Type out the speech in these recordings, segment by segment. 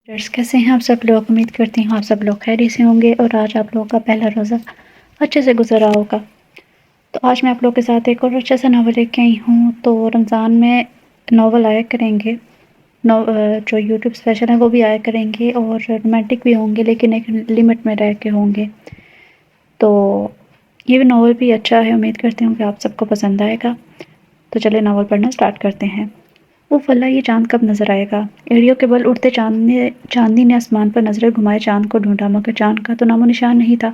کیسے ہیں آپ سب لوگ؟ امید کرتی ہوں آپ سب لوگ خیریت سے ہوں گے اور آج آپ لوگوں کا پہلا روزہ اچھے سے گزر رہا ہوگا۔ تو آج میں آپ لوگوں کے ساتھ ایک اور اچھا سا ناول لے کے آئی ہوں۔ تو رمضان میں ناول آیا کریں گے، جو یوٹیوب اسپیشل ہیں وہ بھی آیا کریں گے اور رومانٹک بھی ہوں گے، لیکن ایک لمٹ میں رہ کے ہوں گے۔ تو یہ ناول بھی اچھا ہے، امید کرتی ہوں کہ آپ سب کو پسند آئے گا۔ تو چلے ناول پڑھنا سٹارٹ کرتے ہیں۔ اوف اللہ، یہ چاند کب نظر آئے گا؟ ایڑیوں کے بل اٹھتے چاندنی نے آسمان پر نظریں گھمائے چاند کو ڈھونڈا، مگر چاند کا تو نام و نشان نہیں تھا۔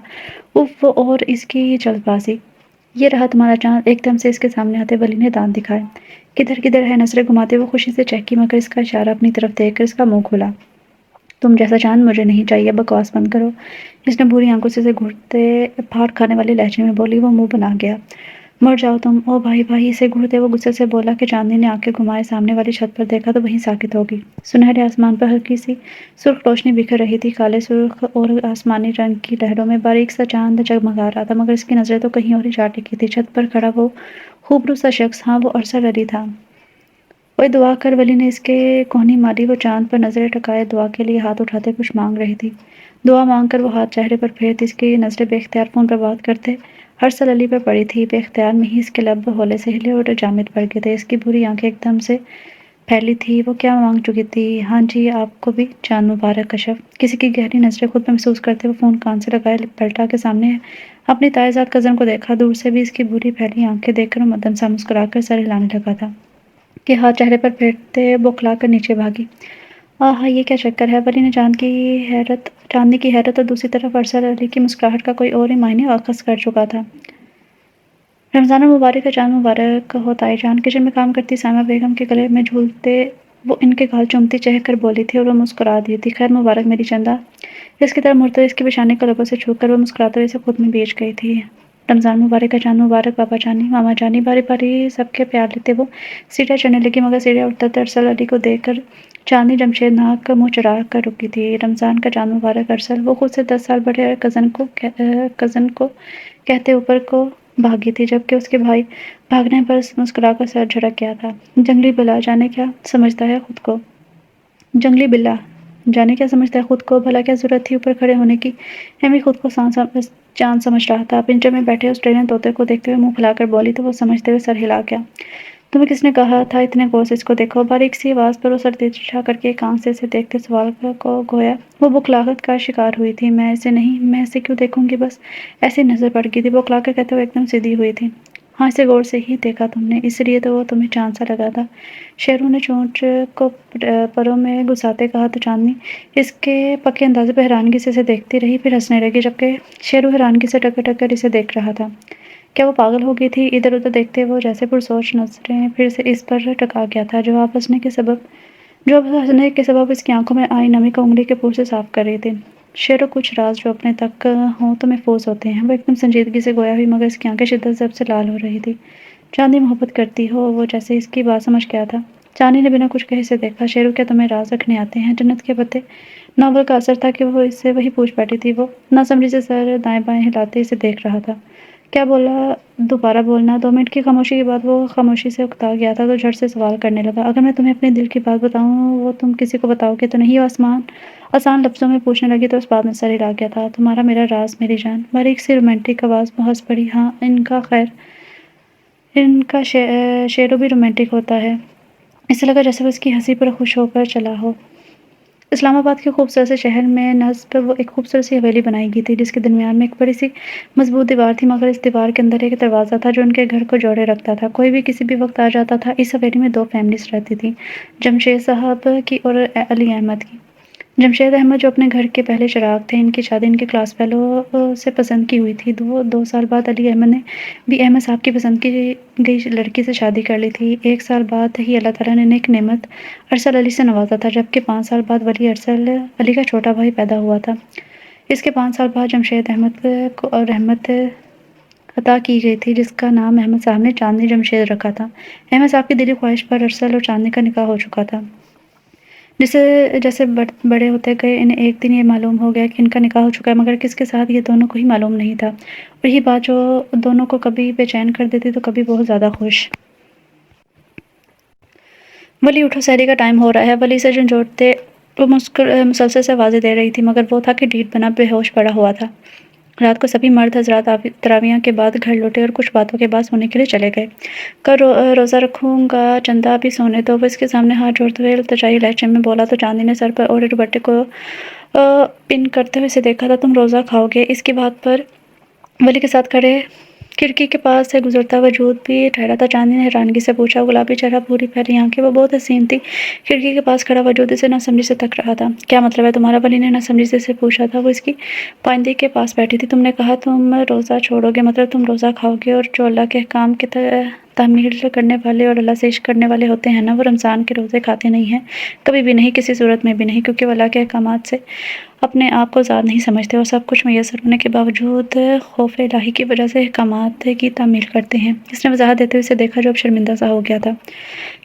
اوف، اور اس کی جلد بازی! یہ رہا تمہارا چاند! ایک دم سے اس کے سامنے آتے ولی نے دانت دکھائے۔ کدھر کدھر ہے؟ نظریں گھماتے وہ خوشی سے چہکی، مگر اس کا اشارہ اپنی طرف دیکھ کر اس کا منہ کھلا۔ تم جیسا چاند مجھے نہیں چاہیے، بکواس بند کرو، اس نے بری آنکھوں سے اسے گھورتے پھاڑ کھانے والے لہجے میں بولی۔ وہ منہ بنا گیا۔ مر جاؤ تم! او بھائی بھائی! اسے گھورتے وہ غصے سے بولا کہ چاندنی نے آنکھیں گھمائے سامنے والی چھت پر دیکھا تو وہیں ساکت ہوگی۔ سنہرے آسمان پر ہلکی سی سرخ روشنی بکھر رہی تھی، کالے سرخ اور آسمانی رنگ کی لہروں میں باریک سا چاند جگمگا رہا تھا، مگر اس کی نظریں تو کہیں اور ہی جا ٹکی تھی۔ چھت پر کھڑا وہ خوبرو سا شخص، ہاں وہ ارسل علی تھا۔ اوئے دعا کر! ولی نے اس کے کہنی ماری۔ وہ چاند پر نظریں ٹکائے دعا کے لیے ہاتھ اٹھاتے کچھ مانگ رہی تھی۔ دعا مانگ کر وہ ہاتھ چہرے پر پھیرتی، اس کی نظریں بے اختیار فون پر بات کرتے ارسل علی پر پڑی تھی۔ بے اختیار میں ہی اس کے لب ہولے سے ہلے اور جامد پڑ گئے تھے، اس کی بری آنکھیں ایک دم سے پھیلی تھی۔ وہ کیا مانگ چکی تھی؟ ہاں جی، آپ کو بھی چاند مبارک کشف! کسی کی گہری نظریں خود میں محسوس کرتے وہ فون کان سے لگائے پلٹا کے سامنے اپنی تائیزاد کزن کو دیکھا۔ دور سے بھی اس کی بری پھیلی آنکھیں دیکھ کر وہ مدھم سا مسکرا کر سر ہلانے لگا تھا کہ ہاتھ چہرے پر پھیرتے بوکھلا کر نیچے بھاگی۔ آہا، یہ کیا چکر ہے؟ ولی نے چاندنی کی حیرت اور دوسری طرف ارسل علی کی مسکراہٹ کا کوئی اور ہی معنی اخذ کر چکا تھا۔ رمضان المبارک ہے، چاند مبارک ہو تائی جان! کچن میں کام کرتی سائمہ بیگم کے گلے میں جھولتے وہ ان کے گال چومتی چہک کر بولی تھی اور وہ مسکرا دی تھی۔ خیر مبارک میری چندا! اس کی طرف مڑتے اس کی پیشانی کو لبوں سے چھو کر وہ مسکراتے ہوئے اسے خود میں بیچ گئی تھی۔ رمضان مبارک ہے، چاند مبارک بابا جانی، ماما جانی! باری باری سب کے پیار لیتے وہ سیڑھیاں چڑھنے لگی، مگر سیڑھیاں اترتے ارسل علی کو دیکھ کر چاندنی جمشید ناک منہ چڑھا کر رکی تھی۔ رمضان کا چاند مبارک ارسل! وہ خود سے 10 سال بڑے کزن کو کہتے اوپر کو بھاگی تھی، جبکہ اس کے بھائی بھاگنے پر مسکرا کر سر جھٹک گیا تھا۔ جنگلی بلا جانے کیا سمجھتا ہے خود کو! جنگلی بلا جانے کیا سمجھتا ہے خود کو! بھلا کیا ضرورت تھی اوپر کھڑے ہونے کی! ایمی خود کو چاند سمجھ رہا تھا۔ پنجرے میں بیٹھے آسٹریلین طوطے کو دیکھتے ہوئے منہ پھیلا کر بولی تو وہ سمجھتے ہوئے سر ہلا گیا۔ تمہیں کس نے کہا تھا اتنے غور سے اس کو دیکھو؟ باریک سی آواز پر وہ سر ترچھا کر کے ایک آنکھ سے اسے دیکھتے سوال کو گویا وہ بوکھلاہٹ کا شکار ہوئی تھی۔ میں اسے نہیں، میں اسے کیوں دیکھوں گی؟ بس ایسے نظر پڑ گئی تھی، بوکھلا کر کہتے ہوئے ایک دم سیدھی ہوئی تھی۔ ہاں، اسے غور سے ہی دیکھا تم نے، اس لیے تو وہ تمہیں چاند سا لگا تھا۔ شیرو نے چونچ کو پروں میں گھساتے کہا تو چاندنی اس کے پکے اندازے پر حیرانگی سے اسے دیکھتی رہی، پھر ہنسنے لگی، جبکہ شیرو حیرانگی سے ٹک ٹک کر اسے دیکھ رہا تھا۔ کیا وہ پاگل ہو گئی تھی؟ ادھر ادھر دیکھتے وہ جیسے پرسوچ نظریں پھر سے اس پر ٹکا گیا تھا، جو اب ہنسنے کے سبب اس کی آنکھوں میں آئی نمی کو انگلی کے پور سے صاف کر رہی تھی۔ شیرو، کچھ راز جو اپنے تک ہوں تو محفوظ ہوتے ہیں، وہ ایک دم سنجیدگی سے گویا ہوئی، مگر اس کی آنکھیں شدت ضرب سے لال ہو رہی تھی۔ چاندنی، محبت کرتی ہو؟ وہ جیسے اس کی بات سمجھ گیا تھا۔ چاندنی نے بنا کچھ کہے اسے دیکھا۔ شیرو، کیا تمہیں راز رکھنے آتے ہیں؟ جنت کے پتے ناول کا اثر تھا کہ وہ اس سے وہی پوچھ بیٹھی تھی۔ وہ ناسمجھی سے سر دائیں بائیں ہلاتے اسے دیکھ رہا تھا۔ کیا بولا؟ دوبارہ بولنا۔ 2 منٹ کی خاموشی کے بعد وہ خاموشی سے اکتا گیا تھا تو جھٹ سے سوال کرنے لگا۔ اگر میں تمہیں اپنے دل کی بات بتاؤں، وہ تم کسی کو بتاؤ گے تو نہیں؟ آسان لفظوں میں پوچھنے لگی تو اس بات میں سر ہلا گیا تھا۔ تمہارا میرا راز میری جان! باریک سی رومانٹک آواز میں ہنس پڑی۔ ہاں، ان کا شیرو بھی رومانٹک ہوتا ہے۔ اسے لگا جیسے وہ اس کی ہنسی پر خوش ہو کر چلا ہو۔ اسلام آباد کے خوبصورت سے شہر میں نصب وہ ایک خوبصورت سی حویلی بنائی گئی تھی، جس کے درمیان میں ایک بڑی سی مضبوط دیوار تھی، مگر اس دیوار کے اندر ایک دروازہ تھا جو ان کے گھر کو جوڑے رکھتا تھا۔ کوئی بھی کسی بھی وقت آ جاتا تھا۔ اس حویلی میں 2 فیملیز رہتی تھیں، جمشید صاحب کی اور علی احمد کی۔ جمشید احمد جو اپنے گھر کے پہلے چراغ تھے، ان کی شادی ان کے کلاس فیلو سے پسند کی ہوئی تھی۔ 2 سال بعد علی احمد نے بھی احمد صاحب کی پسند کی گئی لڑکی سے شادی کر لی تھی۔ 1 سال بعد ہی اللہ تعالیٰ نے نیک نعمت ارسل علی سے نوازا تھا، جبکہ 5 سال بعد ولی ارسل علی کا چھوٹا بھائی پیدا ہوا تھا۔ اس کے 5 سال بعد جمشید احمد کو رحمت عطا کی گئی تھی، جس کا نام احمد صاحب نے چاندنی جمشید رکھا تھا۔ احمد صاحب کی دلی خواہش پر ارسل اور چاندنی کا نکاح ہو چکا تھا۔ جیسے بڑے ہوتے گئے انہیں ایک دن یہ معلوم ہو گیا کہ ان کا نکاح ہو چکا ہے، مگر کس کے ساتھ یہ دونوں کو ہی معلوم نہیں تھا، اور یہی بات جو دونوں کو کبھی بے چین کر دیتی تو کبھی بہت زیادہ خوش۔ ولی اٹھو، سحری کا ٹائم ہو رہا ہے! ولی سے جھنجھوڑتے वो मुसलसल से आवाज़ें दे रही थी, मगर वो था कि ढीठ बना बेहोश पड़ा हुआ था। रात को सभी मर्द हज़रात तरावियाँ के बाद घर लौटे और कुछ बातों के बाद सोने के लिए चले गए। कल रोज़ा रखूँगा, चंदा अभी सोने दो। वो इसके सामने हाथ जोड़ते हुए इल्तिजाई लहजे में बोला तो चांदी ने सर पर ओढ़े दुपट्टे को पिन करते हुए इसे देखा था। तुम रोज़ा खाओगे? इसकी बात पर वली के साथ खड़े खिड़की के पास से गुजरता वजूद भी ठहरा था। चांदी ने हैरानगी से पूछा। गुलाबी चेहरा, पूरी फैली आंखें, वो बहुत हसीन थी। खिड़की के पास खड़ा वजूद इसे नासमझी से तक रहा था। क्या मतलब है तुम्हारा? वली ने नासमझी से पूछा था। वो इसकी पाइंदी के पास बैठी थी। तुमने कहा तुम रोज़ा छोड़ोगे, मतलब तुम रोज़ा खाओगे, और जो अल्लाह के अहकाम की तामील करने वाले और अल्लाह से इश्क करने वाले होते हैं ना, वो रमज़ान के रोज़े खाते नहीं हैं, कभी भी नहीं, किसी सूरत में भी नहीं, क्योंकि वो अल्लाह के अहकामात से अपने आप को ज़ाद नहीं समझते और सब कुछ मैसर होने के बावजूद खौफ इलाही की वजह से अहकामात की तामील करते हैं। इसने वजाहत देते हुए इसे देखा, जो अब शर्मिंदा सा हो गया था।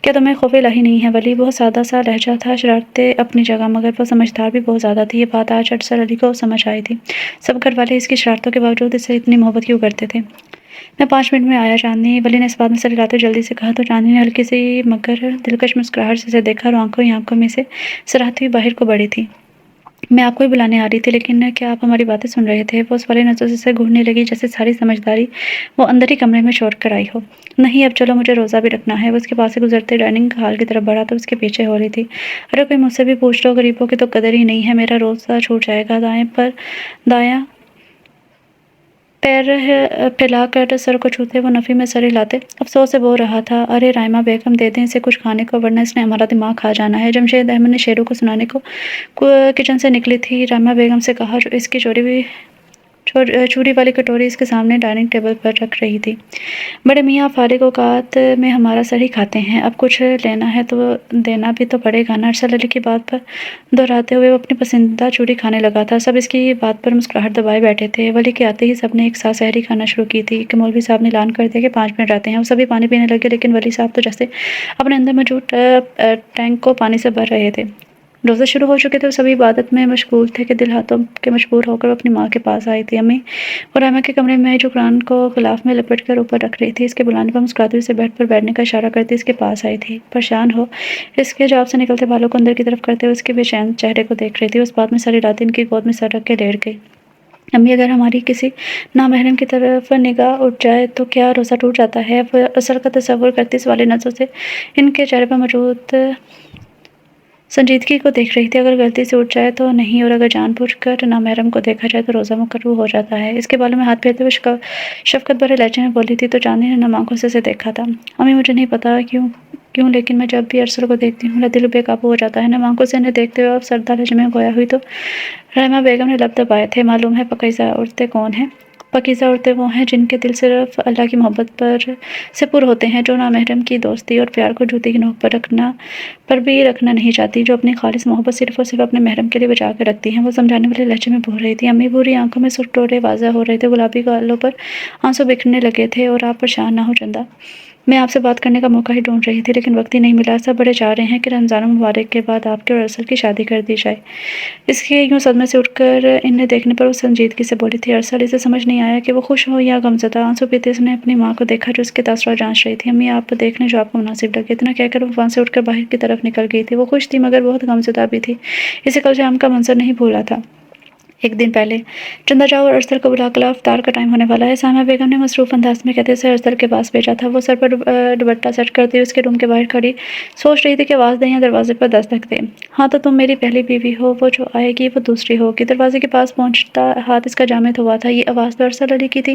क्या तुम्हें खौफ इलाही नहीं है वली? बहुत सादा सा लहजा था, शरारतें अपनी जगह, मगर वो समझदार भी बहुत ज़्यादा थी। ये बात आज अरसल अली को समझ आई थी। सब घर वाले इसकी शरारतों के बावजूद इससे इतनी मोहब्बत क्यों करते थे? मैं 5 मिनट में आया चांदनी, वली ने इस बात में सर हिलाते जल्दी से कहा। तो चांदनी ने हल्की सी मगर दिलकश मुस्कुराहट से देखा और आंखों ही आंखों में से सराहती हुई बाहर को बढ़ी थी। मैं आपको ही बुलाने आ रही थी, लेकिन क्या आप हमारी बातें सुन रहे थे? वो उस वाले नज़रों से घूरने लगी जैसे सारी समझदारी वो अंदर ही कमरे में छोड़ कर आई हो। नहीं, अब चलो, मुझे रोज़ा भी रखना है। वो उसके पास से गुजरते डाइनिंग हॉल की तरफ बढ़ा तो उसके पीछे हो रही थी। अरे कोई मुझसे भी पूछ लो, गरीबों की तो कदर ही नहीं है, मेरा रोज़ा छूट जाएगा। दायां पैर फैलाकर सर को छूते वो नफ़ी में सर हिलाते अफसोस से बोल रहा था। अरे राइमा बेगम, दे दें इसे कुछ खाने को, वरना इसने हमारा दिमाग खा जाना है। जमशेद अहमद ने शेरों को सुनाने को किचन से निकली थी। राइमा बेगम से कहा, इसकी चूड़ी वाली कटोरी इसके सामने डाइनिंग टेबल पर रख रही थी। बड़े मियाँ फारिग औकात में हमारा सर ही खाते हैं, अब कुछ लेना है तो देना भी तो पड़ेगा ना। अरसल अली की बात पर दोहराते हुए वो अपनी पसंदीदा चूड़ी खाने लगा था। सब इसकी बात पर मुस्कुराहट दबाए बैठे थे। वली के आते ही सब ने एक साथ सहरी खाना शुरू की थी कि मौलवी साहब ने ऐलान कर दिया कि 5 मिनट रहते हैं। वो सभी पानी पीने लगे, लेकिन वली साहब तो जैसे अपने अंदर मौजूद टैंक को पानी से भर रहे थे। रोज़े शुरू हो चुके थे, सभी इबादत में मशगूल थे कि दिल हाथों के मजबूर होकर अपनी माँ के पास आई थी। अम्मी और रामा के कमरे में जो कुरान को गिलाफ में लपेट कर ऊपर रख रही थी, इसके बुलाने पर मुस्कुराती हुई इसे बेड पर बैठने का इशारा करती इसके पास आई थी। परेशान हो इसके जवाब से निकलते बालों को अंदर की तरफ करते हुए उसके बेचैन चेहरे को देख रही थी। उस बात में सारी रात इनकी गोद में सर रख के लेट गई। अम्मी, अगर हमारी किसी नामहरम की तरफ निगाह उठ जाए तो क्या रोज़ा टूट जाता है? वो असर का तस्वुर करती इस वाले नज़रों से इनके चेहरे पर मौजूद संजीदगी को देख रही थी। अगर गलती से उठ जाए तो नहीं, और अगर जानबूझकर नामहरम को देखा जाए तो रोज़ा मुकर्रू हो जाता है। इसके बालों में हाथ फेरते हुए शफकत भरे लहजे में बोली थी। तो चांदी ने नम आंखों से उसे देखा था। अम्मी, मुझे नहीं पता क्यों क्यों लेकिन मैं जब भी अरसल को देखती हूँ मेरा दिल बेकाबू हो जाता है। नम आंखों से इन्हें देखते हुए अब सरदा लहजे में गोया हुई तो रहमा बेगम ने लब दबाए थे। मालूम है पाकीज़ा औरतें कौन हैं? पाकीज़ा औरतें वो हैं जिनके दिल सिर्फ अल्लाह की मोहब्बत पर से पुर होते हैं, जो नामहरम की दोस्ती और प्यार को जूती की नोक पर भी रखना नहीं चाहती, जो अपनी खालिस मोहब्बत सिर्फ और सिर्फ अपने महरम के लिए बचा कर रखती हैं। वो समझाने वाले लहजे में बोल रही थी। अम्मी बुरी आंखों में सुर्ख टोरे वाज़ा हो रहे थे, गुलाबी गालों पर आंसू बिखरने लगे थे। और आप परेशान ना हो चंदा, मैं आपसे बात करने का मौका ही ढूंढ रही थी, लेकिन वक्त ही नहीं मिला। सब बड़े चाह रहे हैं कि रमज़ान मुबारक के बाद आपके और अरसल की शादी कर दी जाए। इसके यूं सदमे से उठकर इन्हें देखने पर वो संजीदगी से बोली थी। अरसल, इसे समझ नहीं आया कि वो खुश हो या गमज़दा। आंसू पीते उसने अपनी माँ को देखा जो उसके तासुरात जांच रही थी। अम्मी, आप देख लें जो आपको मुनासिब लगे। इतना कहकर वो वहाँ से उठकर बाहर की तरफ निकल गई थी। वो खुश थी मगर बहुत गमज़दा भी थी। इसे कल शाम का मंजर नहीं भूला था। एक दिन पहले चंदा जाओ और अरसल को बुलाकर अफ्तार का टाइम होने वाला है, सामा बेगम ने मसरूफ़ अंदाज में कहते हुए अरसल के पास भेजा था। वो सर पर दुपट्टा सेट करते हुए उसके रूम के बाहर खड़ी सोच रही थी कि आवाज़ दें या दरवाजे पर दस्तक दें। हाँ, तो तुम मेरी पहली बीवी हो, वो जो आएगी वो दूसरी होगी। दरवाजे के पास पहुंचता हाथ इसका जामिद हुआ था। ये आवाज़ तो अरसल अली की थी।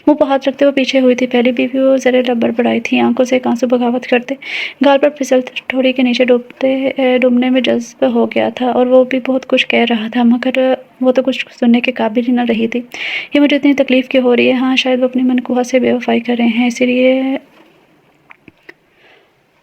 मुँह पर हाथ रखते हुए पीछे हुई थी। पहली बीवी वो ज़रे लब्बर बढ़ाई थी, आंखों से एक आंसू बगावत करते गाल पर फिसलते ठोड़ी के नीचे डूबने में जज्ब हो गया था। और वो भी बहुत कुछ कह रहा था, मगर वो तो कुछ सुनने के काबिल ही न रही थी। ये मुझे इतनी तकलीफ़ क्यों हो रही है? हाँ, शायद वो अपनी मनकुहा से बेवफाई कर रहे हैं, इसीलिए।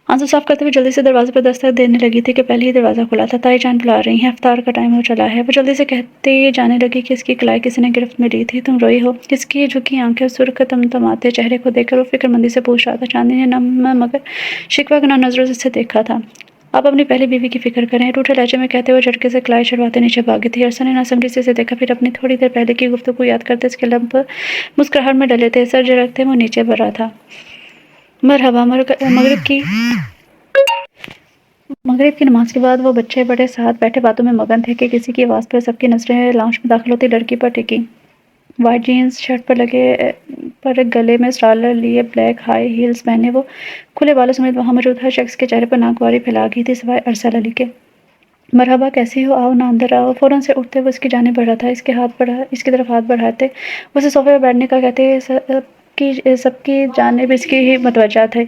आंसू साफ करते हुए जल्दी से दरवाजे पर दस्तक देने लगी थी कि पहले ही दरवाज़ा खुला था। ताई जान बुला रही हैं, अफ्तार का टाइम हो चला है। वो जल्दी से कहते जाने लगी कि इसकी कलाई किसी ने गिरफ्त में ली थी। तुम रोई हो? इसकी झुकी आंखें सुर्ख तमतमाते चेहरे को देखकर वो फिक्रमंदी से पूछ रहा था। चांदी ने नम मगर शिकवा गना नजरों से देखा था। आप अपनी पहली बीवी की फिक्र करें, रूठे लहजे में कहते हुए झटके से कलाई चढ़वाते नीचे भागी थी। अरसल ने नासमझी से इसे देखा, फिर अपनी थोड़ी देर पहले की गुफ्तगू को याद करते इसके लब मुस्कुराहट में डले थे। सर झटकते वो नीचे भरा था। मरहबा, मगरिब की मगरिब की नमाज के बाद वो बच्चे बड़े साथ बैठे बातों में मगन थे कि किसी की आवाज़ पर सबकी नजरें लाउंज में दाखिल होती लड़की पर टिकी। वाइट जीन्स शर्ट पर गले में स्टालर लिए ब्लैक हाई हील्स पहने वो खुले बालों समेत वहां मौजूद हर शख्स के चेहरे पर नागवारी फैला गई थी सिवाय अरसल अली के। मरहबा, कैसी हो, आओ ना अंदर आओ। फौरन से उठते हुए इसकी जानिब बढ़ा था, इसकी तरफ हाथ बढ़ाते उसे सोफे पर बैठने का कहते सबकी जानिब इसकी ही मतवजा थे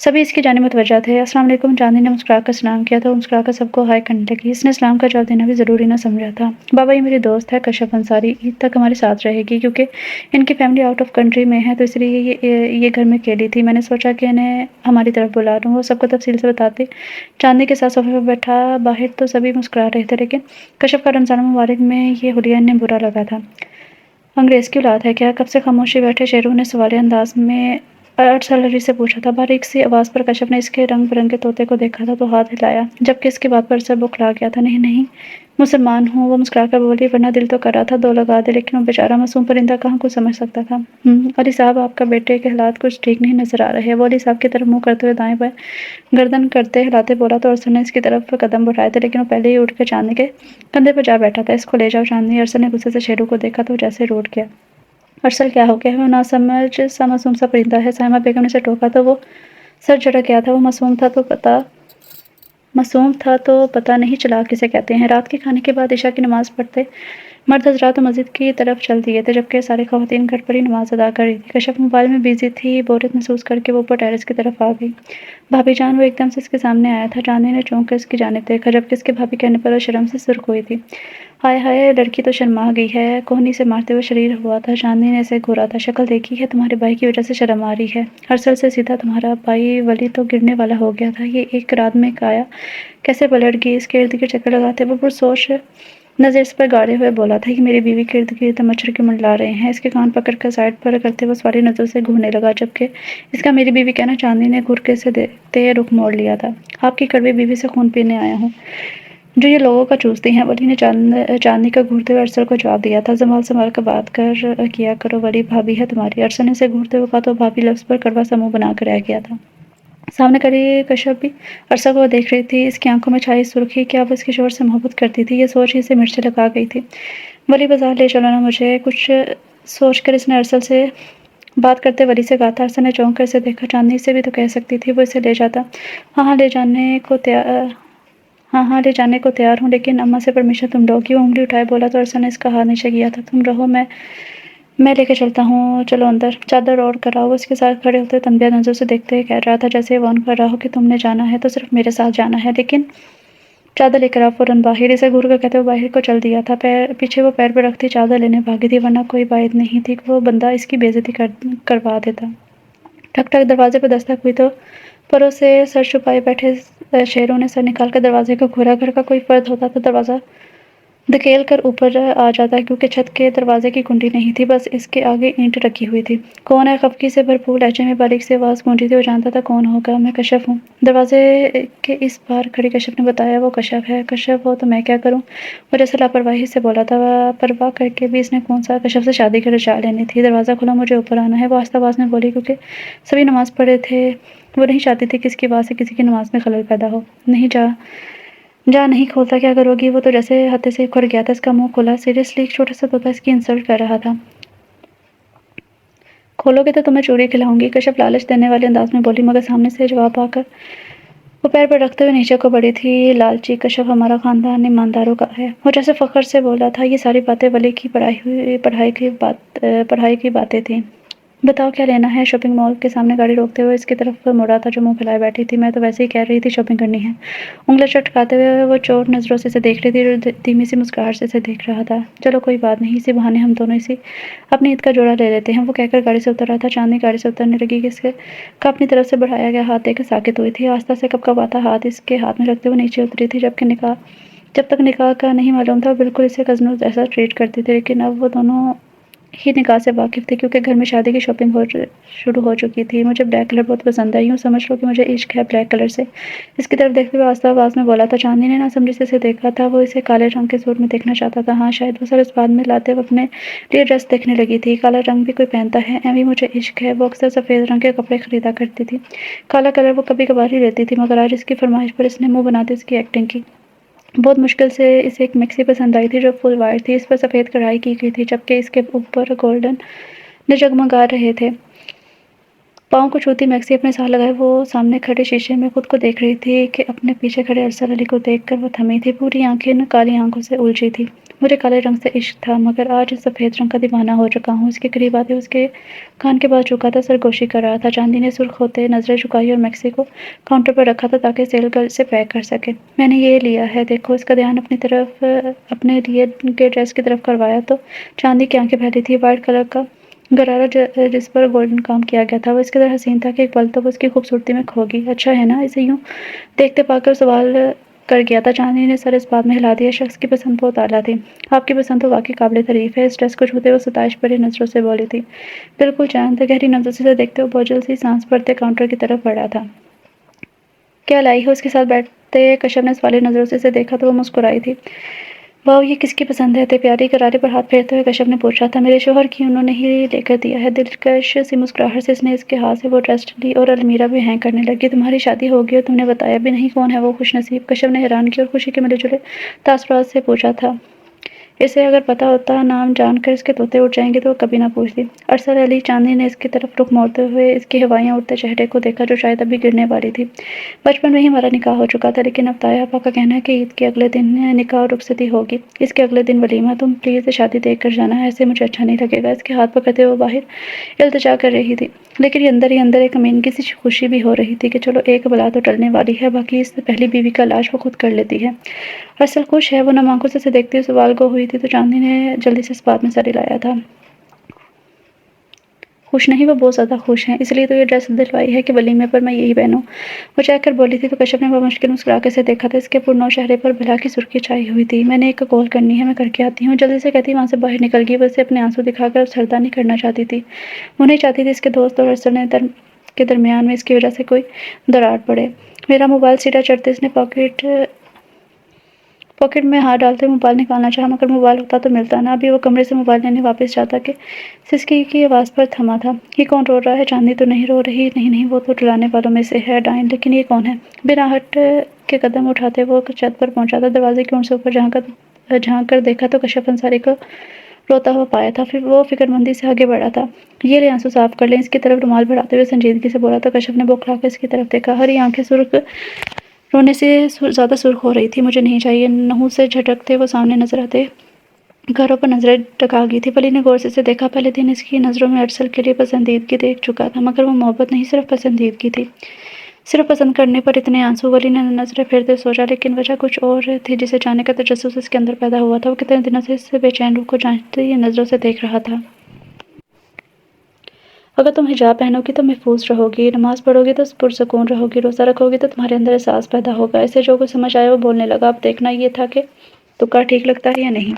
सभी इसकी जानिब मतवजा थे। अस्सलाम वालेकुम। चांदी ने मुस्कुराकर सलाम किया तो मुस्कुराकर सबको हाय करने लगी। इसने इस्लाम का जवाब देना भी ज़रूरी ना समझा था। बाबा, ये मेरी दोस्त है कश्यप अंसारी, ईद तक हमारे साथ रहेगी। क्योंकि इनकी फैमिली आउट ऑफ कंट्री में है तो इसलिए ये घर में अकेली थी। मैंने सोचा कि इन्हें हमारी तरफ बुला लूँ। वो सबको तफसील से बताते चांदी के साथ सोफे पर बैठा। बाहर तो सभी मुस्कुरा रहे थे लेकिन कश्यप का रमज़ान मुबारक में ये हुलिया इन्हें बुरा लगा था। अंग्रेज़ की औलाद है क्या? कब से खामोशी बैठे शेरों ने सवालिया अंदाज में अरसलरी से पूछा था। बारीक सी आवाज़ पर कश्यप ने इसके रंग बिरंगे तोते को देखा था तो हाथ हिलाया, जबकि इसकी बात पर अरसल बुखला गया था। नहीं नहीं, मुसलमान हूँ, वो मुस्कुराकर बोली, वरना दिल तो कर रहा था दो लगा दे, लेकिन वो बेचारा मासूम परिंदा कहाँ कुछ समझ सकता था। अली साहब, आपका बेटे के हालात कुछ ठीक नहीं नजर आ रहे। वो अली साहब की तरफ मुंह करते हुए दाएं बाएं गर्दन करते हिलाते बोला तो अरसल ने इसकी तरफ कदम बढ़ाए थे, लेकिन वो पहले ही उठ के चांदी के कंधे पर जा बैठा था। इसको ले जाओ चांदी। अरसल ने गुस्से से शेरू को देखा तो जैसे रूठ गया। अरसल, क्या हो गया? वो नासमझ सा मासूम सा परिंदा है। साइमा बेगम ने उसे टोका तो वो सर झटक गया था। वो मासूम था तो पता नहीं चला किसे कहते हैं। रात के खाने के बाद इशा की नमाज पढ़ते मर्द हजरात मस्जिद की तरफ चल दिए थे, जबकि सारी खवातीन घर पर ही नमाज अदा कर रही थी। कश्यप मोबाइल में बिजी थी। बोरियत महसूस करके वो ऊपर टेरेस की तरफ आ गई। भाभी जान, वो एकदम से इसके सामने आया था। चांदी ने चौंक कर इसकी जानिब देखा, जबकि इसके भाभी कहने पर वो शर्म से सुर्ख हुई थी। हाय हाय, लड़की तो शर्मा गई है। कोहनी से मारते हुए शरीर हुआ था। चांदी ने इसे घूरा था। शक्ल देखी है? तुम्हारे भाई की वजह से शर्म आ रही है। अरसल से सीधा, तुम्हारा भाई वली तो गिरने वाला हो गया था। ये एक रात में काया कैसे पलट गई? इसके इर्द गिर्द चक्कर लगाते वो पुरसोच नजर इस पर गाड़े हुए बोला था कि मेरी बीवी के इर्द गिर्द मच्छर क्यों मंडला रहे हैं। इसके कान पकड़ कर साइड पर करते वो सवारी नजर से घूरने लगा, जबकि इसका मेरी बीवी कहना चांदी ने घुरके से देखते रुख मोड़ लिया था। आपकी कड़वी बीवी से खून पीने आया हूँ जो ये लोगों का चूसती हैं। वली ने चांदी का घूरते हुए अरसल को जवाब दिया था। संभाल कर बात कर किया करो, वली भाभी है तुम्हारी। अरसल ने इसे घूरते हुए कहा तो भाभी लफ्ज पर कड़वा सा मुंह बनाकर रह गया था। सामने खड़ी कश्यप भी अरसा को देख रही थी। इसकी आंखों में छाई सुर्खी, क्या वो इसके शोहर से मोहब्बत करती थी? ये सोच ही इसे मिर्चें लगा गई थी। वली, बाजार ले चलो ना मुझे। कुछ सोचकर इसने अरसल से बात करते वली से कहा था। अरसल ने चौंक कर इसे देखा। चांदनी से भी तो कह सकती थी वो इसे ले जाता। हाँ हाँ, ले जाने को तैयार हूँ, लेकिन अम्मा से परमिशन तुम लोगी। वो उंगली उठाए बोला तो अरसल ने इसका हाथ नीचे किया था। तुम रहो, मैं लेके चलता हूँ, चलो अंदर। चादर और कराओ। वो इसके साथ खड़े होते तंबिया नजर से देखते कह रहा था, जैसे वार्न कर रहा हो कि तुमने जाना है तो सिर्फ मेरे साथ जाना है, लेकिन चादर लेकर आओ फौरन बाहर। इसे घूर कर कहते हुए बाहर को चल दिया था। पीछे वो पैर पर रखती चादर लेने भागी थी, वरना कोई बात नहीं थी कि वो बंदा इसकी बेइज्जती करवा देता। ठक ठक दरवाजे पर दस्तक हुई तो परों से सर छुपाए बैठे शेरों ने सर निकाल कर दरवाजे को घूरा। घर का कोई फर्द होता तो दरवाजा धकेल कर ऊपर आ जाता, क्योंकि छत के दरवाजे की कुंडी नहीं थी, बस इसके आगे ईंट रखी हुई थी। कौन है? खफकी से भरपूर लहजे में बारीक से आवाज़ गूंजी थी। वो जानता था कौन होगा। मैं कश्यप हूँ। दरवाजे के इस पार खड़ी कश्यप ने बताया। वो कश्यप है? कश्यप हो तो मैं क्या करूँ? वो जैसे लापरवाही से बोला था। परवाह करके भी इसने कौन सा कश्यप से शादी कर रचा लेनी थी। दरवाज़ा खुला, मुझे ऊपर आना है, वो आस्ता आवाज़ में बोली, क्योंकि सभी नमाज पढ़े थे। वो नहीं चाहती थी कि इसकी आवाज़ से किसी की नमाज में खलल पैदा हो। नहीं, जा नहीं खोलता क्या करोगी? वो तो जैसे हत्थे से खुर गया था। इसका मुंह खुला। सीरियसली, एक छोटा सा तोता इसकी इंसल्ट कर रहा था। खोलोगे तो तुम्हें चूड़ी खिलाऊंगी, कश्यप लालच देने वाले अंदाज में बोली, मगर सामने से जवाब आकर वो पैर पर रखते हुए नीचे को बढ़ी थी। लालची कश्यप हमारा खानदान ईमानदारों का है। वो जैसे फख्र से बोला था। ये सारी बातें वली की पढ़ाई की बातें थी। बताओ क्या लेना है? शॉपिंग मॉल के सामने गाड़ी रोकते हुए इसकी तरफ मुड़ा था, जो मुंह फैलाए बैठी थी। मैं तो वैसे ही कह रही थी शॉपिंग करनी है। उंगली चटकाते हुए वो चोर नजरों से इसे देख रही थी और धीमी सी मुस्कुराहट से इसे देख रहा था। चलो कोई बात नहीं, इसी बहाने हम दोनों इसी अपनी ईद का जोड़ा ले लेते हैं। वो कहकर गाड़ी से उतर रहा था। चांदनी गाड़ी से उतरने लगी कि इसके का अपनी तरफ से बढ़ाया गया हाथ देकर साकित हुई थी। आस्था से कपकपाता हाथ इसके हाथ में रखते हुए नीचे उतरी थी। जब तक निकाह का नहीं मालूम था बिल्कुल इसे कजनों जैसा ट्रीट करती थी, लेकिन अब वो दोनों ہی نکاح سے واقف تھی کیونکہ گھر میں شادی کی شاپنگ شروع ہو چکی تھی۔ مجھے بلیک کلر بہت پسند ہے، یوں سمجھ لو کہ مجھے عشق ہے بلیک کلر سے۔ اس کی طرف دیکھتے ہوئے آہستہ آواز میں بولا تھا۔ چاندنی نے نہ سمجھی سے اسے دیکھا تھا، وہ اسے کالے رنگ کے سوٹ میں دیکھنا چاہتا تھا۔ ہاں شاید وہ سر اس بات میں لاتے وہ اپنے لیے ڈریس دیکھنے لگی تھی۔ کالا رنگ بھی کوئی پہنتا ہے، ایویں مجھے عشق ہے۔ وہ اکثر سفید رنگ کے کپڑے خریدا کرتی تھی، کالا کلر وہ کبھی کبھار ہی لیتی تھی، مگر آج اس کی فرمائش پر اس نے منہ بناتے اس کی ایکٹنگ کی۔ بہت مشکل سے اسے ایک میکسی پسند آئی تھی جو فل وائٹ تھی، اس پر سفید کڑھائی کی گئی تھی جبکہ اس کے اوپر گولڈن نے جگمگا رہے تھے۔ پاؤں کو چھوتی میکسی اپنے ساتھ لگائے وہ سامنے کھڑے شیشے میں خود کو دیکھ رہی تھی کہ اپنے پیچھے کھڑے ارسل علی کو دیکھ کر وہ تھمی تھی، پوری آنکھیں کالی آنکھوں سے الجھی تھی۔ مجھے کالے رنگ سے عشق تھا مگر آج اس سفید رنگ کا دیوانہ ہو چکا ہوں۔ اس کے قریب آتے اس کے کان کے پاس جھکا تھا، سرگوشی کر رہا تھا۔ چاندنی نے سرخ ہوتے نظریں جھکائی اور میکسی کو کاؤنٹر پر رکھا تھا تاکہ سیل گرل اسے پیک کر سکے۔ میں نے یہ لیا ہے دیکھو، اس کا دھیان اپنے لیے کے ڈریس کی طرف کروایا تو چاندنی کی آنکھیں پھیلی تھی۔ وائٹ کلر کا غرارہ جس پر گولڈن کام کیا گیا تھا وہ اس قدر حسین تھا کہ ایک پل تو وہ اس کی خوبصورتی میں کھو گئی۔ اچھا ہے نا؟ اسے یوں دیکھتے پا کر سوال کر گیا تھا۔ چاندنی نے سر اس بات میں ہلا دیا، شخص کی پسند بہت اعلیٰ تھی۔ آپ کی پسند تو واقعی قابل تعریف ہے، اس ڈریس کو چھوتے وہ ستائش بھری نظروں سے بولی تھی۔ بالکل چاند، گہری نظروں سے اسے دیکھتے وہ بوجھل سی سانس بھرتے کاؤنٹر کی طرف بڑھا تھا۔ کیا لائی ہو؟ اس کے ساتھ بیٹھتے کشف نے سوالی نظروں سے اسے دیکھا تو وہ مسکرائی تھی۔ واؤ، یہ کس کی پسند ہے؟ پیاری غرارے پر ہاتھ پھیرتے ہوئے کشف نے پوچھا تھا۔ میرے شوہر کی، انہوں نے ہی لے کر دیا ہے۔ دلکش سی مسکراہٹ سے اس نے اس کے ہاتھ سے وہ ڈریس لی اور المیرہ بھی ہینگ کرنے لگی۔ تمہاری شادی ہو گئی اور تم نے بتایا بھی نہیں، کون ہے وہ خوش نصیب؟ کشف نے حیرانگی اور خوشی کے ملے جلے تاثرات سے پوچھا تھا۔ اسے اگر پتہ ہوتا، نام جان کر اس کے طوطے اڑ جائیں گے تو وہ کبھی نہ پوچھتی۔ ارسل علی، چاندنی نے اس کی طرف رخ موڑتے ہوئے اس کی ہوائیاں اڑتے چہرے کو دیکھا جو شاید ابھی گرنے والی تھی۔ بچپن میں ہی ہمارا نکاح ہو چکا تھا لیکن اب طاہر آپا کا کہنا ہے کہ عید کے اگلے دن نکاح اور رخصتی ہوگی، اس کے اگلے دن ولیمہ۔ تم پلیز شادی دیکھ کر جانا، ایسے مجھے اچھا نہیں لگے گا۔ اس کے ہاتھ پکڑتے وہ باہر التجا کر رہی تھی لیکن یہ اندر ہی اندر ایک کمینگی سی خوشی بھی ہو رہی تھی کہ چلو ایک بلا تو ٹلنے والی ہے، باقی اس سے پہلی بیوی کا علاج وہ خود کر لیتی ہے۔ ارسل خوش ہے؟ وہ نم آنکھوں سے اسے دیکھتے ہوئے سوال گو ہوئی تھی تو چاندنی نے جلدی سے اس بات میں سر ہلایا تھا۔ خوش نہیں، وہ بہت زیادہ خوش ہیں، اس لیے تو یہ ڈریس دلوائی ہے کہ ولیمے پر میں یہی پہنوں، وہ چاہ کر بولی تھی تو کشف نے بمشکل مسکرا کے اسے دیکھا تھا۔ اس کے پرنو چہرے پر بلا کی سرخی چھائی ہوئی تھی۔ میں نے ایک کال کرنی ہے، میں کر کے آتی ہوں، جلدی سے کہتی وہاں سے باہر نکل گئی۔ وہ اسے اپنے آنسو دکھا کر اب سردا نہیں کرنا چاہتی تھی، وہ نہیں چاہتی تھی اس کے دوست اور ارسل کے درمیان میں اس کی وجہ سے کوئی دراڑ پڑے۔ میرا موبائل سیدھا چڑھتے اس نے پاکٹ میں ہاتھ ڈالتے موبائل نکالنا چاہا مگر موبائل ہوتا تو ملتا نہ۔ ابھی وہ کمرے سے موبائل لینے واپس جاتا کہ سسکی کی آواز پر تھما تھا۔ یہ کون رو رہا ہے؟ چاندنی تو نہیں رو رہی؟ نہیں، وہ تو رلانے والوں میں سے ہے، ڈائن، لیکن یہ کون ہے؟ بنا ہٹ کے قدم اٹھاتے وہ چھت پر پہنچا تھا، دروازے کی اونٹ سے اوپر جھانک کر دیکھا تو کشف انصاری کو روتا ہوا پایا تھا۔ پھر وہ فکر مندی سے آگے بڑھا تھا۔ یہ لے آنسو صاف کر لیں، اس کی طرف رومال بڑھاتے ہوئے سنجیدگی سے بولا تو کشف نے بوکھلا کر اس کی طرف دیکھا۔ ہری آنکھیں رونے سے زیادہ سرخ ہو رہی تھی۔ مجھے نہیں چاہیے، نحوست سے جھٹکتے وہ سامنے نظر آتے گھروں پر نظریں ٹکا گئی تھی۔ ولی نے غور سے اسے دیکھا، پہلے دن اس کی نظروں میں ارسل کے لیے پسندیدگی دیکھ چکا تھا مگر وہ محبت نہیں، صرف پسندیدگی تھی، صرف پسند کرنے پر اتنے آنسو۔ ولی نے نظریں پھیرتے سوچا لیکن وجہ کچھ اور تھی جسے جاننے کا تجسس اس کے اندر پیدا ہوا تھا۔ وہ کتنے دنوں سے اس بے چین روح کو جانچتی نظروں سے دیکھ رہا تھا۔ اگر تم حجاب پہنو گی تو محفوظ رہو گی، نماز پڑھو گی تو پرسکون رہو گی، روزہ رکھو گی تو تمہارے اندر احساس پیدا ہوگا۔ اسے جو کچھ سمجھ آیا وہ بولنے لگا۔ اب دیکھنا یہ تھا کہ تکا ٹھیک لگتا ہے یا نہیں۔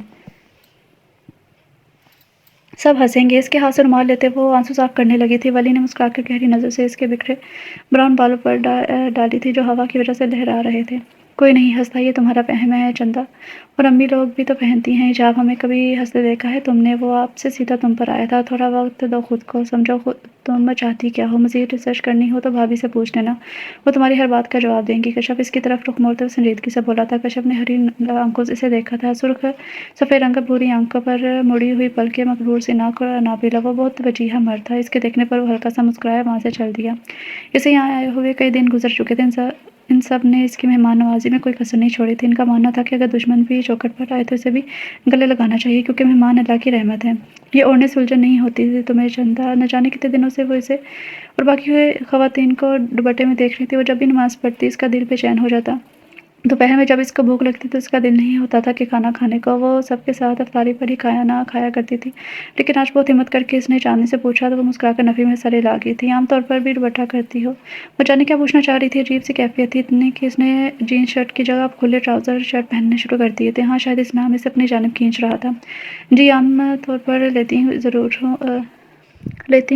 سب ہنسیں گے۔ اس کے ہاتھ سے رومال لیتے وہ آنسو صاف کرنے لگی تھی۔ ولی نے مسکرا کر گہری نظر سے اس کے بکھرے براؤن بالوں پر ڈالی تھی جو ہوا کی وجہ سے لہرا رہے تھے۔ کوئی نہیں ہنستا، یہ تمہارا وہم ہے چندا، اور امی لوگ بھی تو پہنتی ہیں حجاب، ہمیں کبھی ہنستے دیکھا ہے تم نے؟ وہ آپ سے سیدھا تم پر آیا تھا۔ تھوڑا وقت دو خود کو، سمجھو تم چاہتی کیا ہو، مزید ریسرچ کرنی ہو تو بھابھی سے پوچھ لینا، وہ تمہاری ہر بات کا جواب دیں گی۔ کشف اس کی طرف رخ موڑتے ہوئے سنجیدگی سے بولا تھا۔ کشف نے ہری آنکھوں سے اسے دیکھا تھا، سرخ سفید رنگ کا بھوری آنکھوں پر مڑی ہوئی پلکیں، مغرور سی ناک اور ناپیلا۔ وہ بہت وجیہہ مرد تھا، اس کے دیکھنے پر وہ ہلکا سا مسکرایا، وہاں سے چل دیا۔ اسے یہاں آئے ہوئے کئی دن گزر چکے تھے، ان سب نے اس کی مہمان نوازی میں کوئی کسر نہیں چھوڑی تھی۔ ان کا ماننا تھا کہ اگر دشمن بھی چوکھٹ پر آئے تو اسے بھی گلے لگانا چاہیے کیونکہ مہمان اللہ کی رحمت ہے۔ یہ اوڑھنے سے الجھن نہیں ہوتی تھی تمہیں چندا، نہ جانے کتنے دنوں سے وہ اسے اور باقی خواتین کو دوپٹے میں دیکھ رہی تھی۔ وہ جب بھی نماز پڑھتی اس کا دل بے چین ہو جاتا दोपहर में जब इसको भूख लगती तो उसका दिल नहीं होता था कि खाना खाने को, वो सबके साथ अफ्तारी पर ही खाया करती थी। लेकिन आज बहुत हिम्मत करके इसने चांदनी से पूछा तो वो मुस्कुराकर नफ़ी में सर हिला गई थी। आम तौर पर भी दुपट्टा करती हो? वो जाने क्या पूछना चाह रही थी। अजीब सी कैफियत थी इतनी कि इसने जीन्स शर्ट की जगह अब खुले ट्राउज़र शर्ट पहनने शुरू कर दिए थे। हाँ, शायद इस नाम इसे अपनी जानिब खींच रहा था। जी, आम तौर पर लेती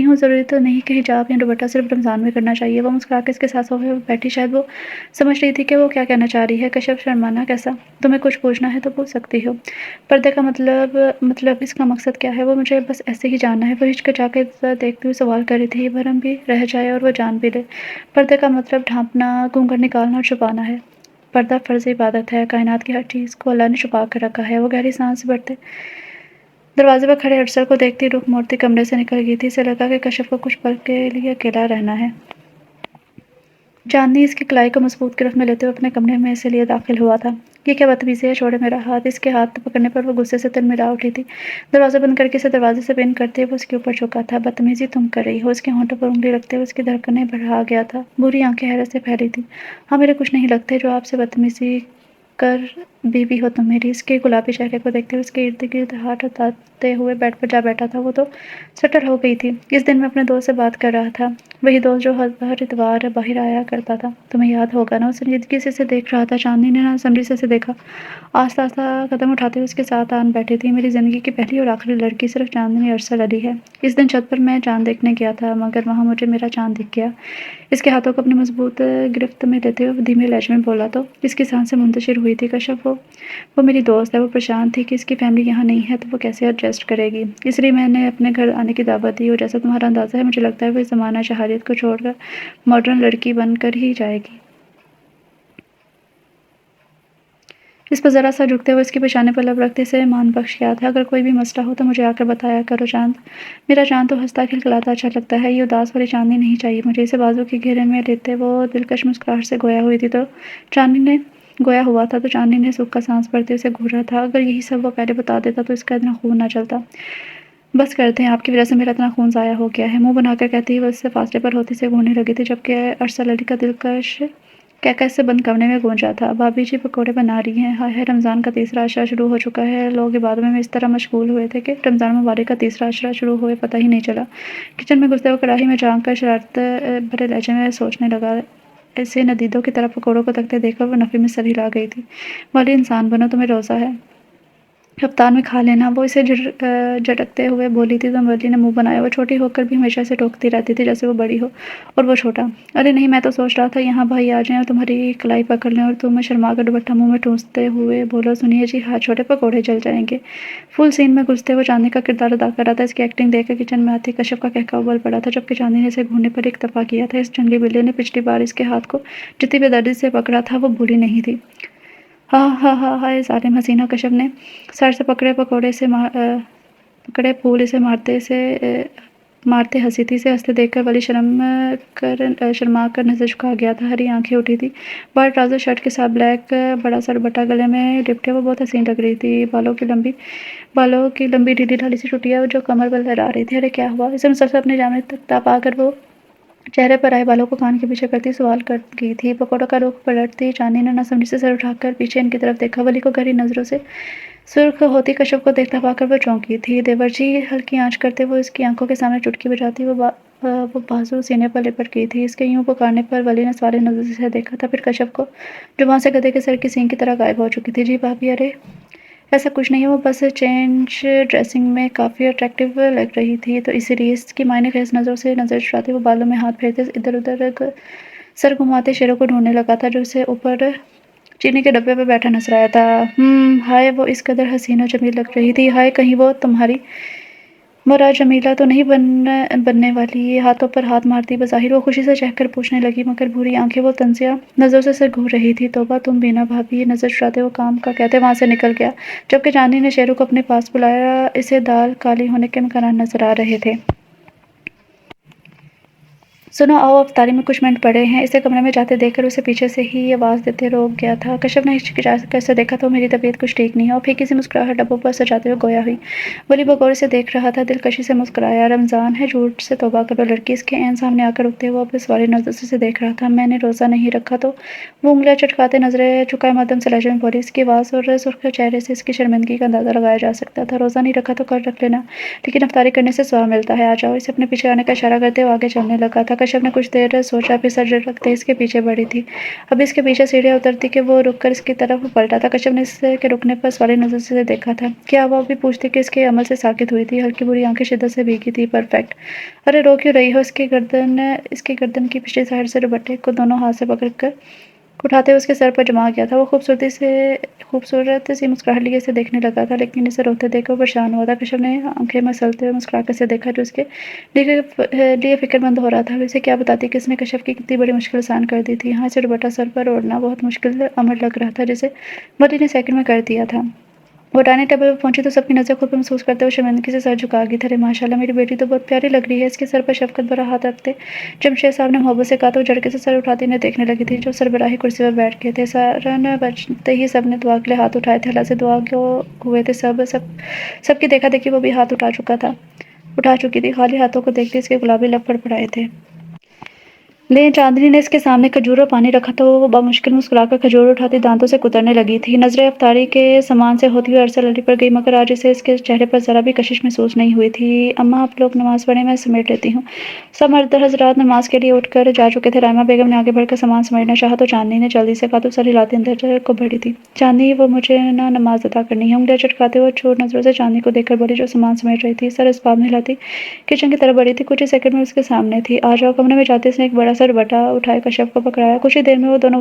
हूँ, ज़रूरी तो नहीं कि हिजाब या दुपट्टा सिर्फ़ रमज़ान में करना चाहिए। वो मुस्कुरा के इसके साथ सोफ़े पर बैठी, शायद वो समझ रही थी कि वो क्या कहना चाह रही है। कश्यप शर्माना कैसा? तुम्हें कुछ पूछना है तो पूछ सकती हो। पर्दे का मतलब इसका मकसद क्या है? वो मुझे बस ऐसे ही जानना है। वो हिचकिचा के देखती हुई सवाल कर रही थी, ये भरम भी रह जाए और वो जान भी ले। पर्दे का मतलब ढाँपना, घूंघट निकालना और छुपाना है। पर्दा फ़र्ज़ इबादत है। कायनात की हर चीज़ को अल्लाह ने छुपा कर रखा है। वो गहरी साँस भरते दरवाज़े पर खड़े अफसर को देखती रुख मोड़ती कमरे से निकल गई थी। इसे लगा कि कश्यप को कुछ पल के लिए अकेला रहना है। चांदनी इसकी कलाई को मजबूत गिरफ्त में लेते हुए अपने कमरे में से लिए दाखिल हुआ था। ये क्या बदतमीज़ी है, छोड़े मेरा हाथ। इसके हाथ पकड़ने पर वो गुस्से से तिलमिला उठी थी। दरवाज़ा बंद करके इसे दरवाजे से पिन करते हुए उसके ऊपर झुका था। बदतमीज़ी तुम कर रही हो। उसके होंठों पर उंगली रखते हुए उसकी धड़कनें बढ़ा गया था। बुरी आंखें हैरत से फैली थी। हाँ, मेरे कुछ नहीं लगते जो आपसे बदतमीज़ी कर बीवी हो तुम मेरी। इसके गुलाबी चेहरे को देखते हुए उसके इर्द गिर्द हाथ हटाते हुए बेड पर जा बैठा था। वो तो सटल हो गई थी। इस दिन मैं अपने दोस्त से बात कर रहा था, वही दोस्त जो हर इतवार बाहर आया करता था। तुम्हें याद होगा ना? वो संजीदगी से इसे देख रहा था। चांदनी ने नासमझी से इसे देखा। आस्ता आस्ता कदम उठाते हुए उसके साथ आन बैठी थी। मेरी ज़िंदगी की पहली और आखिरी लड़की सिर्फ चांदनी अरसल अली है। इस दिन छत पर मैं चांद देखने गया था, मगर वहाँ मुझे मेरा चांद दिख गया। इसके हाथों को अपनी मजबूत गिरफ्त में लेते हुए धीमे लहजे में बोला तो इसकी सांसें मुंतशिर हुई थी। कश्यप, वो मेरी दोस्त है। वो परेशान थी कि इसकी फैमिली यहाँ नहीं है तो वो कैसे एडजस्ट करेगी। इसलिए मैंने अपने घर आने की दावत दी और जैसा तुम्हारा अंदाज़ा है, मुझे लगता है वो इस ज़माना शहारियत को छोड़कर मॉडर्न लड़की बनकर ही जाएगी। इस पर ज़रा सा झुकते हुए इसके पेशाने पर लब रखते से मान बख्श गया था। अगर कोई भी मसला हो तो मुझे आकर बताया करो चांद। मेरा चांद तो हंसता खिलखिलाता अच्छा लगता है। ये उदास वाली चांदनी नहीं चाहिए मुझे। इसे बाजू के घेरे में लेते वो दिलकश मुस्कुराहट से गोया हुई थी तो चांदनी ने गोया हुआ था तो चांदनी ने सुख का सांस भरते उसे घूरा था। अगर यही सब वो पहले बता देता तो इसका इतना खून ना चलता। बस करते हैं, आपकी वजह से मेरा इतना खून ज़ाया हो गया है। मुंह बनाकर कहती ही वो इससे फासले पर होती से घूरने लगी थी, जबकि अरसल अली का दिलकश कैकस से बंद कमरे में गूंजा था। भाभी जी पकौड़े बना रही हैं। हाय हाय, रमज़ान का तीसरा अशरा शुरू हो चुका है। लोग इबादत में इस तरह मशगूल हुए थे कि रमज़ान मुबारक का तीसरा अशरा शुरू हुए पता ही नहीं चला। किचन में घुसते हुए कढ़ाई में झांक कर शरारत भरे लहजे में सोचने लगा। ऐसे नदीदों की तरह पकौड़ों को तकते देखकर वो नफ़ी में सर हिला गई थी। वाली इंसान बनो, तुम्हें रोज़ा है, कप्तान में खा लेना। वो इसे झटकते हुए बोली थी तो मर्जी ने मुंह बनाया। वो छोटी होकर भी हमेशा से टोकती रहती थी जैसे वो बड़ी हो और वो छोटा। अरे नहीं, मैं तो सोच रहा था यहाँ भाई आ जाएं और तुम्हारी कलाई पकड़ लें और तुम शर्मा कर दुपट्टा मुंह में ठूंसते हुए बोलो, सुनिए जी, हाथ छोटे पकौड़े जल जाएंगे। फुल सीन में घुसते हुए चांदनी का किरदार अदा कर रहा था। इसकी एक्टिंग देख कर किचन में आती कश्यप का कहका उबल पड़ा था, जबकि चांदनी ने इसे घूरने पर एक दफ़ा किया था। इस जंगली बिल्ली ने पिछली बार इसके हाथ को जितनी बेदर्दी से पकड़ा था वो भूली नहीं थी। हाँ हाँ हाँ हाँ, ये ज़ालिम हसीना। कश्यप ने सर से पकड़े फूल इसे मारते हंसी थी। इसे हंसते देखकर वली शर्मा कर नजर झुका गया था। हरी आंखें उठी थी। बाहर ट्राउजर शर्ट के साथ ब्लैक बड़ा सा दुपट्टा गले में लिपटे वो बहुत हसीन लग रही थी। बालों की लंबी ढीली ढाली सी चुटिया जो कमर पर लहरा रही थी। अरे क्या हुआ? इसे मुसलसल अपने जामे तक ताप आकर वो चेहरे पर आए बालों को कान के पीछे करती सवाल कर गई थी। पकौड़ों का रुख पलटती चांदनी ने नासमझी से सर उठाकर पीछे इनकी तरफ देखा। वली को गहरी नजरों से सुर्ख होती कश्यप को देखता पाकर वो चौंकी थी। देवर जी, हल्की आंच करते वो इसकी आंखों के सामने चुटकी बजाती वो बाजू सीने पर लिपट गई थी। इसके यूं पुकारने पर वली ने सवाली नजर से देखा था, फिर कश्यप को, जो वहां से गधे के सर की सींग की तरह गायब हो चुकी थी। जी भाभी, अरे ऐसा कुछ नहीं है, वो बस चेंज ड्रेसिंग में काफ़ी अट्रैक्टिव लग रही थी तो इसीलिए। इसकी मायने खैस नज़रों से नज़र चुराते वो बालों में हाथ फेरते इधर उधर सर घुमाते शेरों को ढूंढने लगा था जो उसे ऊपर चीनी के डब्बे पर बैठा नजर आया था। हाय, वो इस कदर हसीन और जमील लग रही थी। हाय, कहीं वो तुम्हारी मुराद जमीला तो नहीं बनने वाली। ये हाथों पर हाथ मारती बज़ाहिर वो खुशी से चहकर पूछने लगी, मगर भूरी आंखें वो तंजिया नज़रों से घूर रही थी। तौबा, तुम भी ना भाभी। नज़र चुराते वो काम का कहते वहाँ से निकल गया, जबकि चांदनी ने शेरू को अपने पास बुलाया। इसे दाल काली होने के इम्कान नजर आ रहे थे। सुनो आओ अफ्तारी में कुछ मिनट पड़े हैं। इसे कमरे में जाते देखकर उसे पीछे से ही आवाज़ देते रोक गया था। कश्यप ने हिचकिचाकर से देखा तो मेरी तबीयत कुछ ठीक नहीं है और फीकी सी मुस्कुराहट डब्बों पर सजाते हुए गोया हुई। वली बगौर से देख रहा था, दिलकशी से मुस्कुराया। रमज़ान है, झूठ से तौबा करो। लड़की इसके ऐन सामने आकर रुकते हुए अपने सवाली नज़र से देख रहा था। मैंने रोज़ा नहीं रखा तो? वो उंगलियां चटकाते नजरें झुकाए मध्यम से लहजे में बोली। इसकी आवाज़ और सुर्ख चेहरे से इसकी शर्मिंदगी का अंदाजा लगाया जा सकता था। रोज़ा नहीं रखा तो कल रख लेना, लेकिन अफ्तारी करने से सवाब मिलता है। आ जाओ। इसे अपने पीछे आने का इशारा करते हुए आगे चलने लगा था। कश्यप ने कुछ देर सोचा, फिर सर रखते इसके पीछे बढ़ी थी। अब इसके पीछे सीढ़ियां उतरती कि वो रुककर इसकी तरफ पलटा था। कश्यप ने इसके रुकने पर सवाली नजर से देखा था। क्या वो भी पूछती कि इसके अमल से साकित हुई थी? हल्की बुरी आंखें शिद्दत से भीगी थी। परफेक्ट। अरे रो क्यों रही हो? इसकी गर्दन की पिछली साइड से दुपट्टे को दोनों हाथ से पकड़कर उठाते हुए उसके सर पर जमा गया था। वो खूबसूरत सी मुस्कुराहट लिए इसे देखने लगा था, लेकिन इसे रोते देखकर परेशान हुआ था। कश्यप ने आंखें मसलते हुए मुस्कुराकर इसे देखा, जो उसके लिए फिक्रमंद हो रहा था। उसे क्या बताती कि इसने कश्यप की कितनी बड़ी मुश्किल आसान कर दी थी। हाँ, इसे दुपट्टा सर पर ओढ़ना बहुत मुश्किल अमल लग रहा था, जिसे मरी ने सेकंड में कर दिया था। वो डाइनिंग टेबल पर पहुंची तो सबकी नजर खुद पर महसूस करते हुए शर्मिंदगी से सर झुका गई। अरे माशाल्लाह, मेरी बेटी तो बहुत प्यारी लग रही है। इसके सर पर शफकत भरा हाथ रखते जमशेद साहब ने मोहब्बत से कहा तो झटके से सर उठाती इन्हें देखने लगी थी, जो सरबराही कुर्सी पर बैठ गए थे। सारन बजते ही सबने दुआ के लिए हाथ उठाए थे। अल्लाह से दुआ क्यों हुए थे सबकी देखा देखी वो भी हाथ उठा चुकी थी। खाली हाथों को देखते इसके गुलाबी लब फड़फड़ाए थे। लेकिन चांदनी ने इसके सामने खजूर और पानी रखा तो वो बामुश्किल मुस्कुराकर खजूर उठाती दांतों से कुतरने लगी थी। नजरें अफ्तारी के सामान से होती हुई अरसल अली पर गई, मगर आज इसे इसके चेहरे पर जरा भी कशिश महसूस नहीं हुई थी। अम्मा आप लोग नमाज पढ़े, मैं समेट लेती हूँ। सब मर्द हजरात नमाज के लिए उठकर जा चुके थे। रायमा बेगम ने आगे बढ़कर सामान समेटना चाहा तो चांदनी ने जल्दी से कहा तो सर हिलाते अंदर को बढ़ी थी। चांदनी, वो मुझे ना नमाज अदा करनी है। उंगलियां चटकाते हुए छोड़ नजरों से चांदनी को देखकर बोली, जो सामान समेट रही थी। सर इस बात में हिलाती किचन की तरफ बढ़ी थी। कुछ ही सेकंड में उसके सामने थी। आ जाओ। कमरे में जाते इसने एक बड़ा सा दुपट्टा उठाए कश्यप को पकड़ाया। कुछ ही देर में वो दोनों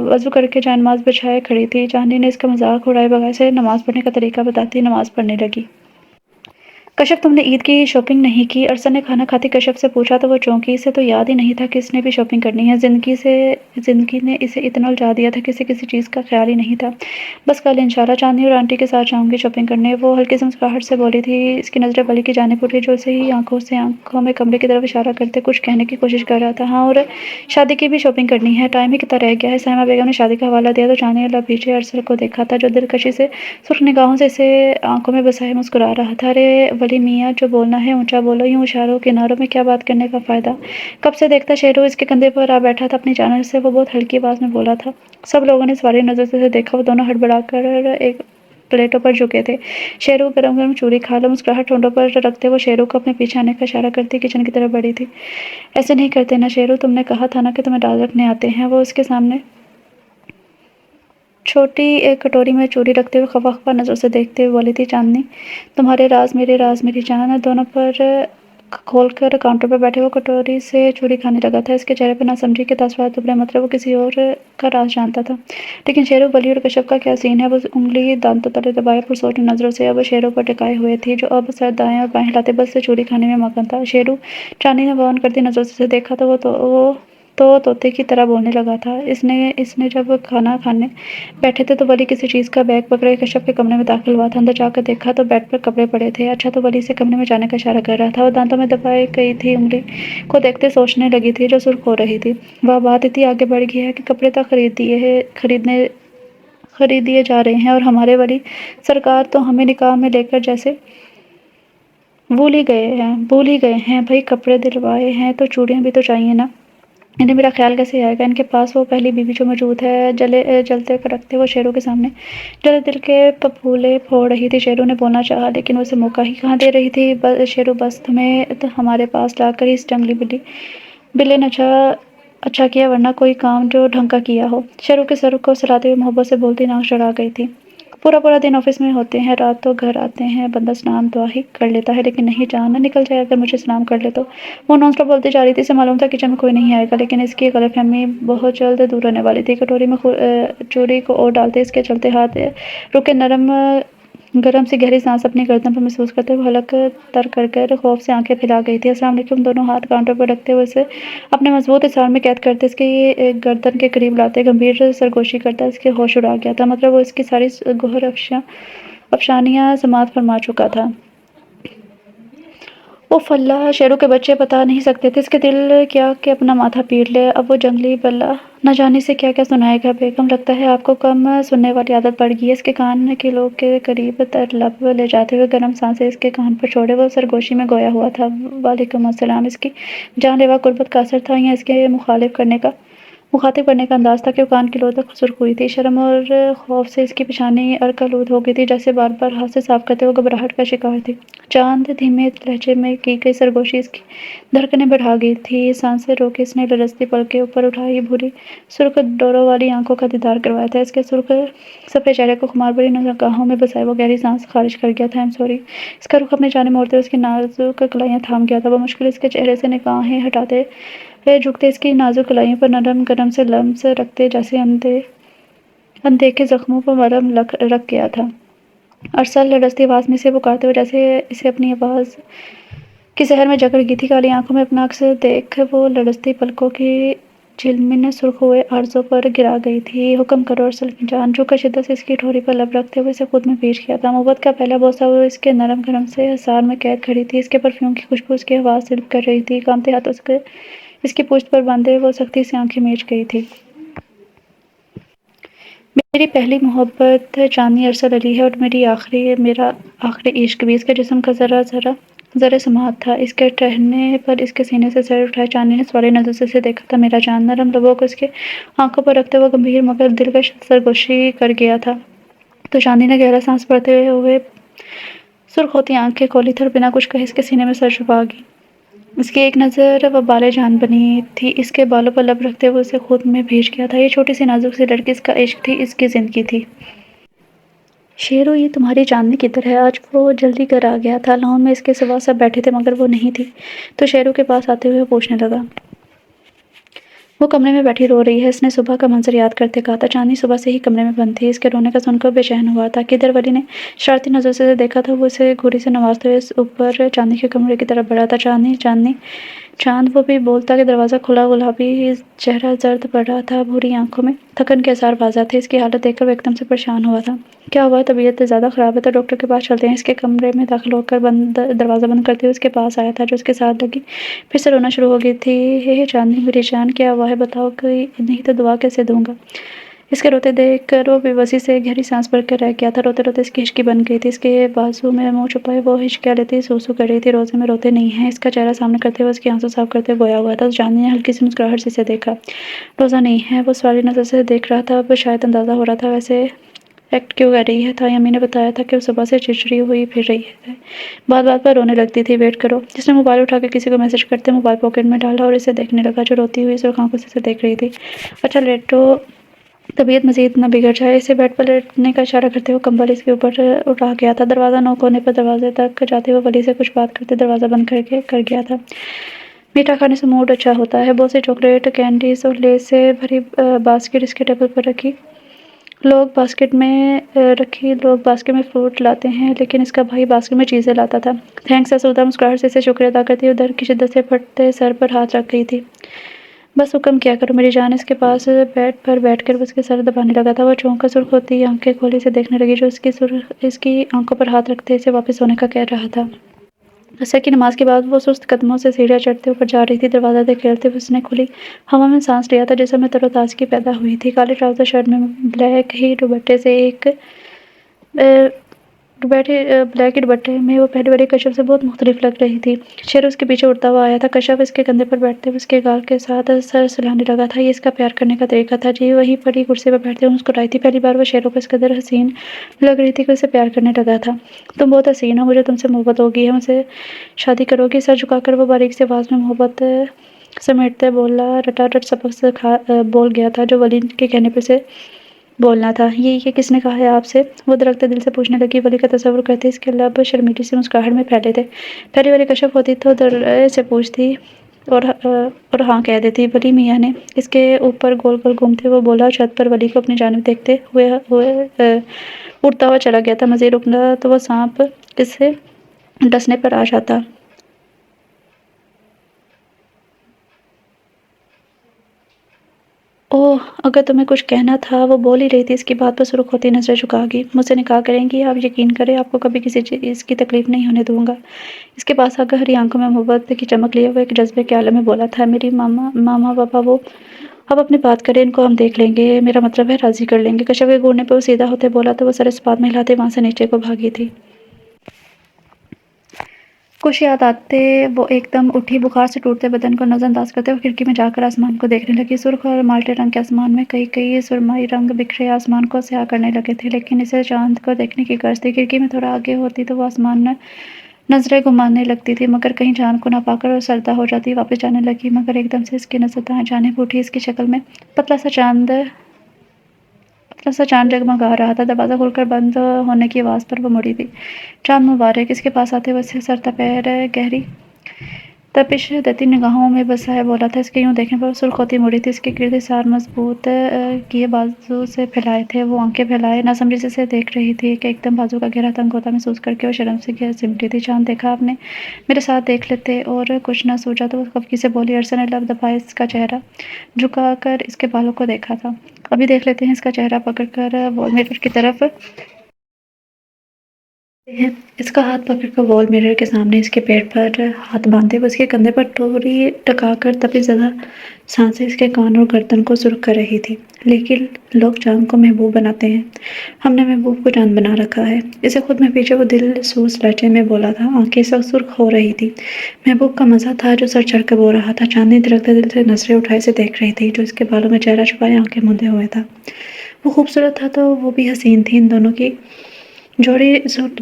वजू करके जानमाज बिछाए खड़ी थी। चांदनी ने इसका मजाक उड़ाए बगैर से नमाज पढ़ने का तरीका बताती नमाज पढ़ने लगी। कश्यप, तुमने ईद की शॉपिंग नहीं की? अरसद ने खाना खाते कश्यप से पूछा तो वो चौंकी। इसे तो याद ही नहीं था कि इसने भी शॉपिंग करनी है। जिंदगी ने इसे इतना उलझा दिया था कि इसे किसी चीज़ का ख्याल ही नहीं था। बस कल इंशाल्लाह चांदनी और आंटी के साथ जाऊंगी शॉपिंग करने, वो हल्की सी मुस्कुराहट से बोली थी। इसकी नजरें बली की जानिब उठी, जो उसे ही आंखों में कमरे की तरफ इशारा करते कुछ कहने की कोशिश कर रहा था। हाँ, और शादी की भी शॉपिंग करनी है, टाइम ही कितना रह गया है। साइमा बेगम ने शादी का हवाला दिया तो चांदनी ने पीछे अरसद को देखा था, जो दिलकशी से सुर्ख निगाहों से इसे आंखों में बसाए मुस्कुरा रहा था। अरे वली मियाँ, जो बोलना है ऊंचा बोलो, यूं इशारों किनारों में क्या बात करने का फायदा? कब से देखता शेरू इसके कंधे पर आ बैठा था अपनी जानब से, वो बहुत हल्की आवाज में बोला था। सब लोगों ने सवारी नजर से देखा। वो दोनों हड़बड़ाकर एक प्लेटों पर झुके थे। शेरू, गरम गरम चूड़ी खा लो। मुस्कुराहट ठोंडों पर रखते वो शेरू को अपने पीछे आने का इशारा करती किचन की तरफ बढ़ी थी। ऐसे नहीं करते ना शेरू, तुमने कहा था ना कि तुम्हें दाल रखने आते हैं। वो उसके सामने छोटी एक कटोरी में चूड़ी रखते हुए खफा खफा नजर से देखते हुए बोली थी चांदनी, तुम्हारे राज मेरी जान। दोनों पर खोलकर काउंटर पर बैठे वो कटोरी से चूड़ी खाने लगा था। इसके चेहरे पर ना समझी के तासुरात उभरे, मतलब वो किसी और का राज जानता था। लेकिन शेरू, बली और कश्यप का क्या सीन है? वो उंगली दांतों तले दबाए पुरसोटी नजरों से अब शेरू पर टिकाए हुए थी, जो अब सर दाएं और बाएं हिलाते बस से चूड़ी खाने में मगन था। शेरू, चांदनी ने बौन करती नजरों से देखा तो वो तोते की तरह बोलने लगा था। इसने जब खाना खाने बैठे थे तो वली किसी चीज़ का बैग पकड़े कश्यप के कमरे में दाखिल हुआ था। अंदर जाकर देखा तो बेड पर कपड़े पड़े थे। अच्छा, तो वली से कमरे में जाने का इशारा कर रहा था। वो दांतों में दबाई गई थी उंगली को देखते सोचने लगी थी, जो सुर्ख हो रही थी। वह बात इतनी आगे बढ़ गई है कि कपड़े तक खरीद दिए जा रहे हैं, और हमारे वली सरकार तो हमें निकाह में लेकर जैसे भूल ही गए हैं। भाई कपड़े दिलवाए हैं तो चूड़ियाँ भी तो चाहिए ना। इन्हें मेरा ख्याल कैसे आएगा? इनके पास वो पहली बीवी जो मौजूद है। जलते रखते वो शेरू के सामने जले दिल के फफूले फोड़ रही थी। शेरू ने बोलना चाहा, लेकिन उसे मौका ही कहाँ दे रही थी। शेरू, बस तुम्हें तो हमारे पास लाकर इस जंगली बिल्ली ने अच्छा किया, वरना कोई काम जो ढंग का किया हो। शेरू के सर को सलाते हुए मोहब्बत से बोलती नाक चढ़ा गई थी। पूरा पूरा दिन ऑफिस में होते हैं, रात तो घर आते हैं, बंदा स्नान दुआ ही कर लेता है, लेकिन नहीं, जान ना निकल जाए अगर मुझे सलाम कर ले तो। वो नॉन स्टॉप बोलती जा रही थी। इसे मालूम था किचन में कोई नहीं आएगा, लेकिन इसकी गलतफहमी बहुत जल्द दूर होने वाली थी। कटोरी में चूड़ी को और डालते इसके चलते हाथ रुके गरम सी गहरी सांस अपनी गर्दन पर महसूस करते हुए हलक तर कर खौफ से आंखें फैला गई थी। अस्सलाम वालेकुम। दोनों हाथ काउंटर पर रखते हुए इसे अपने मजबूत इशारे में कैद करते इसके गर्दन के करीब लाते गंभीर सरगोशी करता इसके होश उड़ा गया था। मतलब वो इसकी सारी गोहर अफशानियां समाप्त फरमा चुका था। اف اللہ، شیروں کے بچے بتا نہیں سکتے تھے اس کے دل کیا کہ اپنا ماتھا پیٹ لے۔ اب وہ جنگلی بلا نہ جانے سے کیا کیا سنائے گا۔ بیگم، لگتا ہے آپ کو کم سننے والی عادت پڑ گئی ہے۔ اس کے کان کے لوگ کے قریب تر لب لے جاتے ہوئے گرم سانسیں اس کے کان پر چھوڑے وہ سرگوشی میں گویا ہوا تھا۔ وعلیکم السلام۔ اس کی جان لیوا قربت کا اثر تھا یا اس کے مخاطب کرنے کا انداز تھا کہ وہ کان کی لو تک سرخ ہوئی تھی۔ شرم اور خوف سے اس کی پیشانی ارکالود ہو گئی تھی، جیسے بار بار ہاتھ سے صاف کرتے وہ گھبراہٹ کا شکار تھی۔ چاند دھیمے لہجے میں کی گئی سرگوشی اس کی دھڑکنیں بڑھا گئی تھی۔ سانسیں روکے اس نے لرزتی پلکیں اوپر اٹھائی، بھوری سرخ ڈوروں والی آنکھوں کا دیدار کروایا تھا۔ اس کے سرخ سفید چہرے کو خمار بھری نگاہوں میں بسائے وہ گہری سانس خارج کر گیا تھا۔ I am sorry. اس کا رخ اپنی جانب موڑتے اس کی نازک کلائیاں تھام گیا تھا۔ وہ مشکل اس کے چہرے سے نگاہیں ہٹاتے جھکتے اس کی نازک کلائیوں پر نرم گرم سے لمس رکھتے، جیسے اندیکھے زخموں پر مرہم رکھ گیا تھا۔ ارسل، لرزتی آواز میں اسے پکارتے ہوئے، جیسے اسے اپنی آواز کی زہر میں جکڑ گئی تھی۔ کالی آنکھوں میں اپنا عکس دیکھ وہ لرزتی پلکوں کی جھلمن سرخ ہوئے عارضوں پر گرا گئی تھی۔ حکم کرو ارسل کی جان۔ جھک کر شدت سے اس کی ٹھوری پر لب رکھتے ہوئے اسے خود میں پیش کیا تھا۔ محبت کا پہلا بوسہ وہ اس کے نرم گرم سے حصار میں قید کھڑی تھی۔ اس کے پرفیوم کی خوشبو اس کی حواس جلب کر رہی تھی۔ کانپتے ہاتھوں سے اس کی پشت پر باندھے وہ سختی سے آنکھیں میچ گئی تھی۔ میری پہلی محبت چاندنی ارسل علی ہے اور میرا آخری عشق بھی۔ اس کے جسم کا ذرے سماعت تھا۔ اس کے ٹہنے پر اس کے سینے سے سر اٹھائے چاندنی نے سوالی نظر سے اسے دیکھا تھا۔ میرا جان، نرم لبوں کو اس کے آنکھوں پر رکھتے وہ گمبھیر مگر دلکش سرگوشی کر گیا تھا۔ تو چاندنی نے گہرا سانس بھرتے ہوئے سرخ ہوتی آنکھیں کھولی تھی اور بنا کچھ کہے اس کے سینے میں سر چھپا گئی۔ اس کی ایک نظر وبالِ جان بنی تھی۔ اس کے بالوں پر لب رکھتے ہوئے اسے خود میں بھیج گیا تھا۔ یہ چھوٹی سی نازک سی لڑکی اس کا عشق تھی، اس کی زندگی تھی۔ شیرو، یہ تمہاری چاندنی کدھر ہے؟ آج وہ جلدی گھر آ گیا تھا۔ لان میں اس کے سوا سب بیٹھے تھے مگر وہ نہیں تھی۔ تو شیرو کے پاس آتے ہوئے پوچھنے لگا۔ وہ کمرے میں بیٹھی رو رہی ہے۔ اس نے صبح کا منظر یاد کرتے کہا تھا۔ چاندنی صبح سے ہی کمرے میں بند تھی۔ اس کے رونے کا سن کر بے چین ہوا تھا۔ کدھر؟ ولی نے شرارتی نظر سے دیکھا تھا۔ وہ اسے گھوری سے نوازتے ہوئے اوپر چاندنی کے کمرے کی طرف بڑھا تھا۔ چاندنی، چاندنی، چاند! وہ بھی بولتا کہ دروازہ کھلا، گلابی چہرہ زرد پڑ رہا تھا، بھوری آنکھوں میں تھکن کے آثار واضح تھے۔ اس کی حالت دیکھ کر وہ ایک دم سے پریشان ہوا تھا۔ کیا ہوا؟ طبیعت زیادہ خراب ہے تو ڈاکٹر کے پاس چلتے ہیں۔ اس کے کمرے میں داخل ہو کر دروازہ بند کرتے ہوئے اس کے پاس آیا تھا جو اس کے ساتھ لگی پھر سے رونا شروع ہو گئی تھی۔ ہے چاندنی میری جان، کیا ہوا ہے بتاؤ، کوئی نہیں تو دعا کیسے دوں گا؟ اس کے روتے دیکھ کر وہ بے بسی سے گہری سانس بھر کر رہ گیا تھا۔ روتے روتے اس کی ہچکی بن گئی تھی۔ اس کے بازو میں منہ چھپائے وہ ہچکیاں لیتی سو کر رہی تھی۔ روزے میں روتے نہیں ہیں۔ اس کا چہرہ سامنے کرتے ہوئے اس کی آنسو صاف کرتے ہوئے گویا ہوا تھا۔ چاندنی نے ہلکی سی مسکراہٹ سے اسے دیکھا۔ روزہ نہیں ہے؟ وہ سوالی نظر سے دیکھ رہا تھا۔ اب شاید اندازہ ہو رہا تھا ویسے ایکٹ کیوں کر رہی ہے۔ تائی امی نے بتایا تھا کہ وہ صبح سے چڑچڑی ہوئی پھر رہی ہے، بات بات پر رونے لگتی تھی۔ ویٹ کرو۔ جس نے موبائل اٹھا کے کسی کو میسج کرتے موبائل پاکٹ میں ڈالا اور اسے دیکھنے لگا جو روتی ہوئی سرخ آنکھوں سے اسے دیکھ رہی تھی۔ اچھا لیٹو، طبیعت مزید نہ بگڑ جائے۔ اسے بیڈ پر لیٹنے کا اشارہ کرتے ہوئے کمبل اس کے اوپر اٹھا گیا تھا۔ دروازہ نوک ہونے پر دروازے تک جاتے ہوئے ولی سے کچھ بات کرتے دروازہ بند کر گیا تھا۔ میٹھا کھانے سے موڈ اچھا ہوتا ہے۔ بہت سی چاکلیٹ، کینڈیز اور لیس سے بھری باسکٹ اس کے ٹیبل پر رکھی۔ لوگ باسکٹ میں فروٹ لاتے ہیں لیکن اس کا بھائی باسکٹ میں چیزیں لاتا تھا۔ تھینکس، اسودہ مسکراہٹ سے اسے شکریہ ادا کرتی ہوئے درد کی شدت سے پھٹتے سر پر ہاتھ رکھ گئی تھی۔ بس حکم کیا کرو میری جان۔ اس کے پاس بیڈ پر بیٹھ کر وہ اس کے سر دبانے لگا تھا۔ وہ چونک کر سرخ ہوتی آنکھیں کھولی اسے دیکھنے لگی جو اس کی آنکھوں پر ہاتھ رکھتے اسے واپس سونے کا کہہ رہا تھا۔ عصر کی نماز کے بعد وہ سست قدموں سے سیڑھیاں چڑھتے اوپر جا رہی تھی۔ دروازہ دھکیلتے ہوئے اس نے کھلی ہوا میں سانس لیا تھا، جسم میں تر و تازگی پیدا ہوئی تھی۔ کالے ٹراؤزر شرٹ میں بلیک ہی دوپٹے میں وہ پہلی باری کشف سے بہت مختلف لگ رہی تھی۔ شیرو اس کے پیچھے اڑتا ہوا آیا تھا۔ کشف اس کے کندھے پر بیٹھتے ہوئے اس کے گال کے ساتھ سر سلانے لگا تھا۔ یہ اس کا پیار کرنے کا طریقہ تھا۔ جی وہیں پڑی کرسی پر بیٹھتے ہوئے مسکرائی تھی۔ پہلی بار وہ شیرو کو اس قدر حسین لگ رہی تھی کہ اسے پیار کرنے لگا تھا۔ تم بہت حسین ہو، مجھے تم سے محبت ہو گئی ہے، مجھ سے شادی کرو گی؟ سر جھکا کر وہ باریک سی آواز میں محبت سمیٹتے بولا، رٹا رٹ سبق بول گیا تھا جو ولی کے کہنے پر سے بولنا تھا۔ یہ کس نے کہا ہے آپ سے؟ وہ درکتے دل سے پوچھنے لگی۔ ولی کا تصور کرتے اس کے لب شرمیلی سی مسکراہٹ میں پھیلے تھے۔ پہلی باری کشف ہوتی تو در سے پوچھتی اور ہاں کہہ دیتی۔ ولی میاں نے اس کے اوپر گول گول گھومتے وہ بولا، چھت پر ولی کو اپنی جانب دیکھتے ہوئے اڑتا ہوا چلا گیا تھا۔ مزید رکنا تو وہ سانپ اس سے ڈسنے پر آ جاتا۔ ओह! अगर तुम्हें कुछ कहना था, वो बोल ही रही थी। इसकी बात पर सुर्ख होती नज़रें झुका गई। मुझसे निकाह करेंगी? आप यकीन करें, आपको कभी किसी चीज़ की तकलीफ़ नहीं होने दूँगा। इसके पास आकर हरी आँखों में मोहब्बत की चमक लिए हुए एक जज़्बे के आलम में बोला था, मेरी मामा पापा वो अब अपनी बात करें, इनको हम देख लेंगे। मेरा मतलब है राज़ी कर लेंगे। कश्यप के घूरने पे वो सीधा होते बोला तो वो सर इस बात में हिलाते वहाँ से नीचे को भागी थी। कुछ याद आते वो एकदम उठी, बुखार से टूटते बदन को नज़रअंदाज करते हुए खिड़की में जाकर आसमान को देखने लगी। सुर्ख और माल्टे रंग के आसमान में कई सुरमई रंग बिखरे आसमान को स्याह करने लगे थे, लेकिन इसे चाँद को देखने की गर्ज थी। खिड़की में थोड़ा आगे होती तो वो आसमान में नज़रें घुमाने लगती थी, मगर कहीं चाँद को ना पाकर वो सरदा हो जाती। वापस जाने लगी, मगर एकदम से इसकी नज़र दाएँ जानिब उठी। इसकी शक्ल में पतला सा चाँद जगमगा रहा था। दरवाज़ा खुलकर बंद होने की आवाज़ पर वो मुड़ी थी। चाँद मुबारक! इसके पास आते हुए उससे सर पैर गहरी तपिश देती निगाहों में बसाए बोला था। इसके यूँ देखने पर वो सुर्ख होती मुड़ी थी। इसके गिरदे सार मजबूत किए बाजू से फैलाए थे। वो आंखें फैलाए नासमझी से देख रही थी कि एकदम बाजू का गहरा तंग होता महसूस करके वो शर्म से घेर सिमटी थी। चाँद देखा आपने? मेरे साथ देख लेते और कुछ न सूझा तो वो खफकी से बोली। अरसा ने लब दबाए इसका चेहरा झुकाकर इसके बालों को देखा था। अभी देख लेते हैं। इसका चेहरा पकड़कर वॉल मिरर की तरफ इसका हाथ पकड़कर वॉल मिरर के सामने इसके पेट पर हाथ बांधे वो इसके कंधे पर ठोड़ी टकाकर तभी ज़्यादा सांसें इसके कान और गर्दन को सुर्ख कर रही थी। लेकिन लोग चाँद को महबूब बनाते हैं, हमने महबूब को चाँद बना रखा है। इसे खुद में पीछे वो दिल सूस लहजे में बोला था। आंखें सब सुर्ख हो रही थी। महबूब का मज़ा था जो सर चढ़कर बो रहा था। चाँदनी तिलकते दिल से नजरें उठाए से देख रही थी, जो इसके बालों में चेहरा छुपाए आंखें मूंदे हुए था। वो खूबसूरत था तो वो भी हसीन थी। इन दोनों की जोड़ी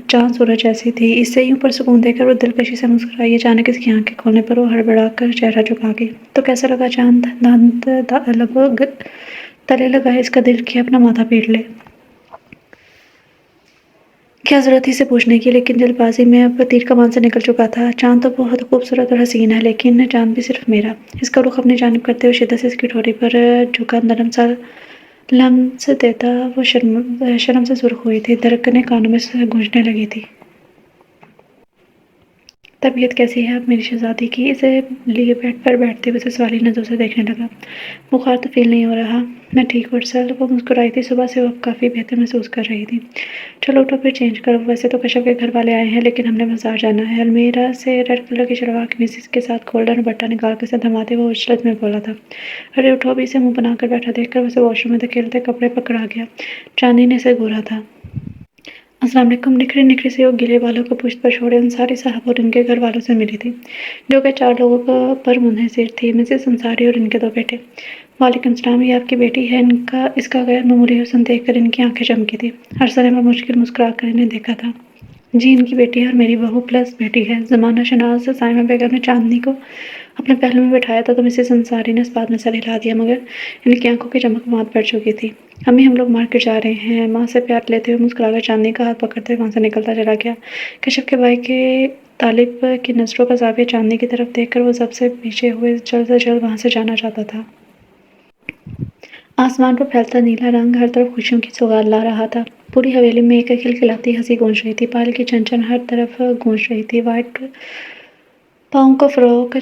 चाँद सूरज जैसी थी। इससे यूं पुरसुकून देखकर वो दिलकशी से मुस्कुराई। अचानक इसकी आंखें खोलने पर वो हड़बड़ाकर चेहरा झुका गई। तो कैसा लगा चाँद? दांत तले लगाए इसका दिल किया अपना माथा पीट ले। क्या जरूरत थी इसे पूछने की, लेकिन जल्दबाजी में अब तीर कमान से निकल चुका था। चाँद तो बहुत खूबसूरत और हसीन है, लेकिन चाँद भी सिर्फ मेरा। इसका रुख अपनी जानिब करते हुए शिद्दत से इसकी ठोड़ी पर झुका नरम सा लम्स देता वो शर्म से सुर्ख हुई थी। धड़कनें कानों में गूंजने लगी थी। तबीयत कैसी है अब मेरी शहज़ादी की? इसे लिए बेड पर बैठते हुए उसे सवाली नज़रों से देखने लगा। बुखार तो फील नहीं हो रहा, मैं ठीक हूँ अरसल। वो मुस्कुराई थी। सुबह से वो काफ़ी बेहतर महसूस कर रही थी। चलो उठो फिर चेंज करो। वैसे तो कश्यप के घर वाले आए हैं, लेकिन हमने बाजार जाना है। अलमीरा से रेड कलर की शलवार कमीज के साथ गोल्डन दुपट्टा निकाल कर उसे थमाते हुए उछलत में बोला था। अरे उठो! अभी से मुँह बनाकर बैठा देखकर उसे वॉशरूम में धकेलते कपड़े पकड़ा गया। चांदनी ने इसे घूरा था। अस्सलाम वालेकुम। निखरे निखरे से वो गीले बालों को पुश्त पर छोड़े अंसारी साहब और इनके घर वालों से मिली थी, जो कि 4 लोगों पर मुनहसर थी। मिसेस अंसारी और इनके 2 बेटे। वालेकुम सलाम, ये आपकी बेटी है? इसका गैर मामूली हुस्न देखकर इनकी आंखें चमकी थी। अरसला ने मुश्किल मुस्कुरा कर इन्हें देखा था। जी, इनकी बेटी है और मेरी बहू प्लस बेटी है। ज़माना शनाज़ साइमा बेगम ने चांदनी को अपने पहलू में बिठाया था तो मिसेस अंसारी ने इस बात में सर हिला दिया, मगर इनकी आंखों की चमक मात पड़ चुकी थी। अम्मी, हम लोग मार्केट जा रहे हैं। माँ से प्यार लेते हुए मुस्कुराकर चांदनी का हाथ पकड़ते हुए वहाँ से निकलता चला गया। कश्यप के भाई के तालिब की नज़रों का ज़ाविया चांदनी की तरफ देखकर वो सबसे पीछे हुए जल्द से जल्द वहाँ से जाना चाहता था। आसमान पर फैलता नीला रंग हर तरफ खुशियों की सौगात ला रहा था। पूरी हवेली में एक खिलखिलाती हंसी गूंज रही थी। पायल की चंचन हर तरफ गूंज रही थी। पाँव को फ्रॉक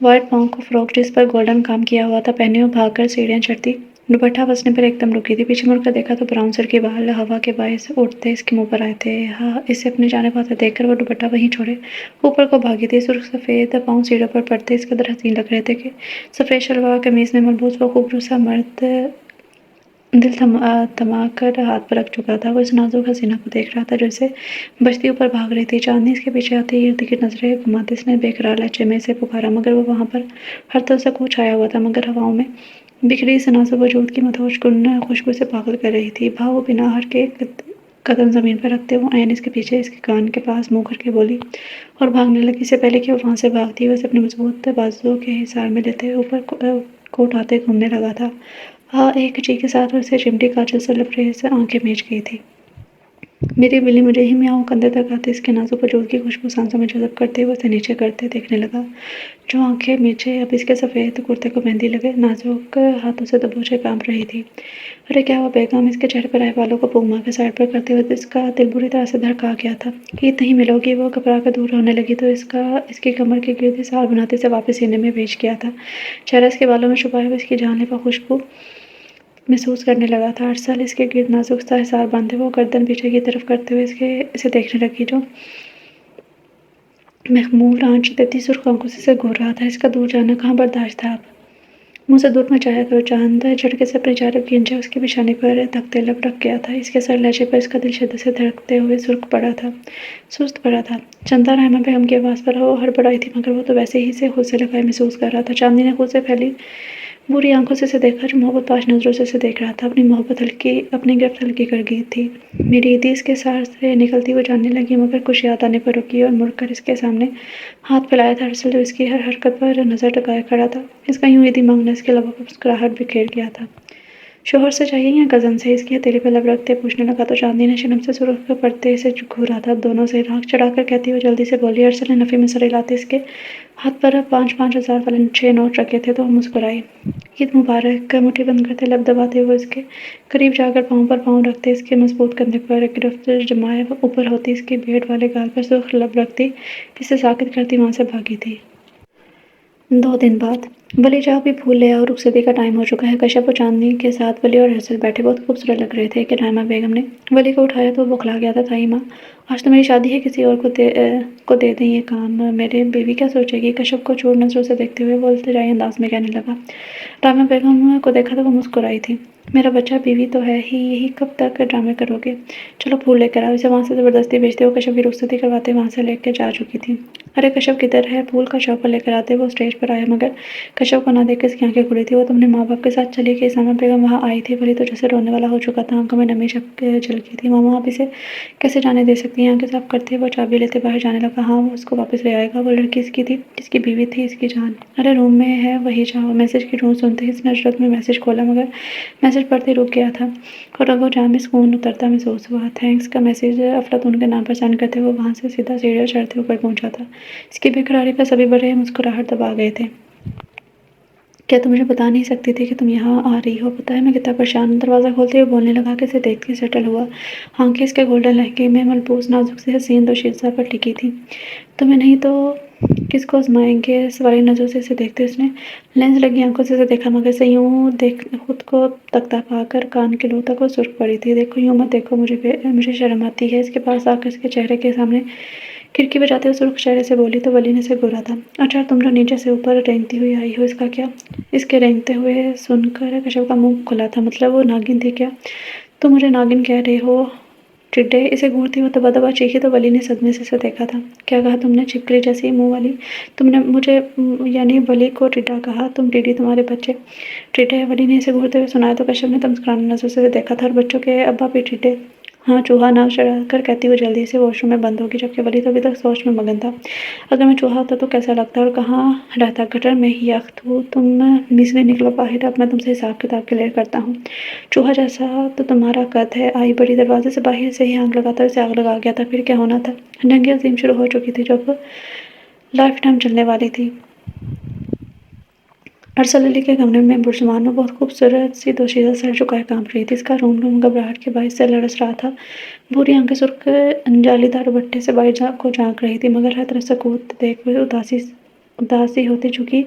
वाइट पाँव को फ्रॉक जिस पर गोल्डन काम किया हुआ था पहने हुए भागकर सीढ़ियाँ चढ़ती। दुपट्टा बसने पर एकदम रुकी थी। पीछे मुड़कर देखा तो ब्राउन सिल्क के बाल हवा के बायस उड़ते इसके मुंह पर आए थे। हाँ, इसे अपने जाने पाते देखकर वो दुपट्टा वहीं छोड़े ऊपर को भागी थी। सुर्ख सफ़ेद पाँव सीढ़ियों पर पड़ते इस कदर हसीन लग रहे थे कि सफ़ेद शलवार कमीज में मलबूस व खूबसूरत सा मर्द दिल थमाकर हाथ पर रख चुका था। वो इस नाजुक हसीना को देख रहा था जो इसे बचती ऊपर भाग रही थी। चांदनी इसके पीछे आते ही इर्द गिर्द नजरें घुमाते इसने बेकरार लहजे में इसे पुकारा, मगर वो वहाँ पर हर तरफ से कूच आया हुआ था, मगर हवाओं में बिखरी इस नाजुक वजूद की मदहोश कुन खुशबू से पागल कर रही थी। भाव बिना हर के कदम ज़मीन पर रखते वो ऐन इसके पीछे इसके कान के पास मुंह करके बोली और भागने लगी। इससे पहले कि वो वहाँ से भागती हुई उसे अपने मजबूत बाजुओं के हिसार में लेते हुए ऊपर को उठाते घूमने लगा था। हाँ, एक जी के साथ उसे चिमटी काजल से लबरेज आंखें मीच गई थी। मेरी बिल्ली मुझे ही म्याऊं कंधे तक आते इसके नाजुक वजूद की खुशबू सांसों में जज़ब करते हुए उसे नीचे करते देखने लगा। जो आंखें नीचे अब इसके सफ़ेद कुर्ते को मेहंदी लगे नाजुक हाथों से दबोचे कांप रही थी। अरे क्या हुआ बेगम? इसके चेहरे पर आए बालों को पूमा के साइड पर करते हुए इसका दिल बुरी तरह से धड़का गया था कि नहीं मिलोगी। वो घबरा कर दूर होने लगी तो इसकी कमर की गिरदी साल बनाते से वापस सीने में भेज गया था। चेहरा इसके बालों में छुपाए हुए इसकी जानलेवा खुशबू महसूस करने लगा था। अरसल इसके गिर्द नाजुक सा हिसार बांधे वो गर्दन पीछे की तरफ करते हुए इसे देखने लगी। जो महमूर आंच देती सुर्ख आंखों से घूर रहा था। इसका दूर जाना कहाँ बर्दाश्त था अब। मुँह से दूर मचाया करो चांद झटके से अपनी चारों खींचे उसकी बिछाने पर तख्ते लपक गया था। इसके सर लहजे पर इसका दिल शिद्दत से धड़कते हुए सुस्त पड़ा था। चंदा रहमा बेगम की आवाज़ पर वो हड़बड़ाई थी मगर वो तो वैसे ही से खुद से लगाई महसूस कर रहा था। चांदनी ने खुद से फैली बुरी आंखों से इसे देखा। जो मोहब्बत पाश नजरों से इसे देख रहा था। अपनी गिरफ्त हल्की कर गई थी। मेरी दी इसके सार से निकलती हुई जानने लगी मगर कुछ याद आने पर रुकी और मुड़कर इसके सामने हाथ फैलाया था। अरसल जो इसकी हर हरकत पर नजर टिकाए खड़ा था। इसका यूं ईदी मांगना इसके लबों पर मुस्कुराहट बिखेर गया था। शोहर से चाहिए या कज़न से? इसकी हथेली पर लब रखते पूछने लगा तो चांदनी ने शर्म से सुर्ख पड़ते इसे घूरा था दोनों से राख चढ़ाकर कहती हुई जल्दी से बोली। अरसल ने नफ़ी में सर हिलाते इसके हाथ पर 5,000 वाले 6 नोट रखे थे तो वो मुस्कुराई। ईद मुबारक। मुट्ठी बंद करते लब दबाते हुए इसके करीब जाकर पाँव पर पाँव रखते इसके मजबूत कंधे पर गिरफ्त जमाए ऊपर होती इसके भेड़ वाले गाल पर सुर्ख लब रखती इसे साकित करती वहाँ से भागी थी। 2 दिन बाद वली जाओ भी फूल ले आओ। रुखसती का टाइम हो चुका है। कश्यप और चांदनी के साथ वली और हर्षल बैठे बहुत खूबसूरत लग रहे थे कि नाइमा बेगम ने वली को उठाया तो वो बौखला गया था। ताई माँ, आज तो मेरी शादी है, किसी और को दे दें ये काम। मेरे बीवी क्या सोचेगी? कश्यप को चोर नजरों से देखते हुए वो इल्तिजाई अंदाज में कहने लगा। रामा बेगम को देखा तो वो मुस्कुराई थी। मेरा बच्चा, बीवी तो है ही, यही कब तक ड्रामे करोगे? चलो फूल लेकर आओ। इसे वहाँ से ज़बरदस्ती भेजते वो कश्यप की रुखसती करवाते वहाँ से लेकर जा चुकी थी। अरे कश्यप किधर है? फूल का शौकर लेकर आते वो स्टेज पर आया मगर कश्यप को ना देख कर इसकी आंखें खुली थी। वो तो अपने माँ बाप के साथ चली गई। सामा बेगम वहाँ आई थी। वली तो जैसे रोने वाला हो चुका था। आंखों में नमी झलकी थी। मामा, आप इसे कैसे जाने दे सकती हैं? आंखें साफ करते वो चाबी लेते बाहर जाने लगा। हाँ, वो उसको वापस ले आएगा। वो लड़की इसकी थी, जिसकी बीवी थी इसकी जान। अरे रूम में है, वही जाओ। मैसेज की टोन सुनते ही इसने हजरत में मैसेज खोला मगर मैसेज पढ़ते रुक गया था और अब वो जान में सुकून उतरता महसूस हुआ। थैंक्स का मैसेज अफलातून के नाम पर सेंड करते हुए वहाँ से सीधा सीढ़ियाँ चढ़ते ऊपर पहुँचा था। इसकी बेकरारी पर सभी बड़े मुस्कुराहट दबा गए थे। क्या तुम मुझे बता नहीं सकती थी कि तुम यहाँ आ रही हो? पता है मैं कितना परेशान। दरवाज़ा खोलते हुए बोलने लगा कि इसे देखते सेटल हुआ। आंखें इसके गोल्डन लहंगे में मलबूस नाजुक से हसीन दोशीज़ा पर टिकी थी। तुम्हें नहीं तो किसको आजमाएंगे? सवाली नज़रों से इसे देखते उसने लेंस लगी आंखों से इसे देखा मगर से यूं देख खुद को तख्ता पाकर कान के लू तक वो सुर्ख पड़ी थी। देखो यूं मत देखो, मुझे शर्म आती है। इसके पास आकर इसके चेहरे के सामने खिड़की बजाते हुए सुर्ख चेहरे से बोली तो वली ने इसे घूरा था। अच्छा, तुम जो नीचे से ऊपर रेंगती हुई आई हो, इसका क्या? इसके रेंगते हुए सुनकर कश्यप का मुंह खुला था। मतलब वो नागिन थी क्या? तुम मुझे नागिन कह रहे हो? टिड्डे? इसे घूरती हुई दबा दबा चीखी तो वली ने सदमे से इसे देखा था। क्या कहा तुमने? छिपकली जैसी मुंह वाली? तुमने मुझे यानी वली को टिड्डा कहा? तुम टिड्डी, तुम्हारे बच्चे टिड्डे? वली ने इसे घूरते हुए सुनाया तो कश्यप ने तमस्कराने नजरों से देखा था। और बच्चों के अब्बा भी टिड्डे? हाँ, चूहा नाम चढ़ाकर कहती हुई जल्दी से वॉशरूम में बंद होगी जबकि वली तो अभी तक सोच में मगन था। अगर मैं चूहा होता तो कैसा लगता और कहाँ रहता? गटर में ही यख्त हूँ। तुम मिसरी निकलो बाहर, अब मैं तुमसे हिसाब किताब क्लियर करता हूँ। चूहा जैसा तो तुम्हारा कद है। आई बड़ी दरवाजे से बाहर से ही आग लगाता उसे आग लगा गया था। फिर क्या होना था? जंग अजीम शुरू हो चुकी थी जो अब लाइफ टाइम चलने वाली थी। अरसल अली के कमरे में बुरजुमान में बहुत खूबसूरत सी दोशीज़ा सर झुकाए कांप रही थी। इसका रोम घबराहट के बायस से लरस रहा था। भूरी आंखें सुर्ख जालीदार दुपट्टे से बाहर को झांक रही थी मगर हर तरफ सकूत देख हुए उदासी होती चुकी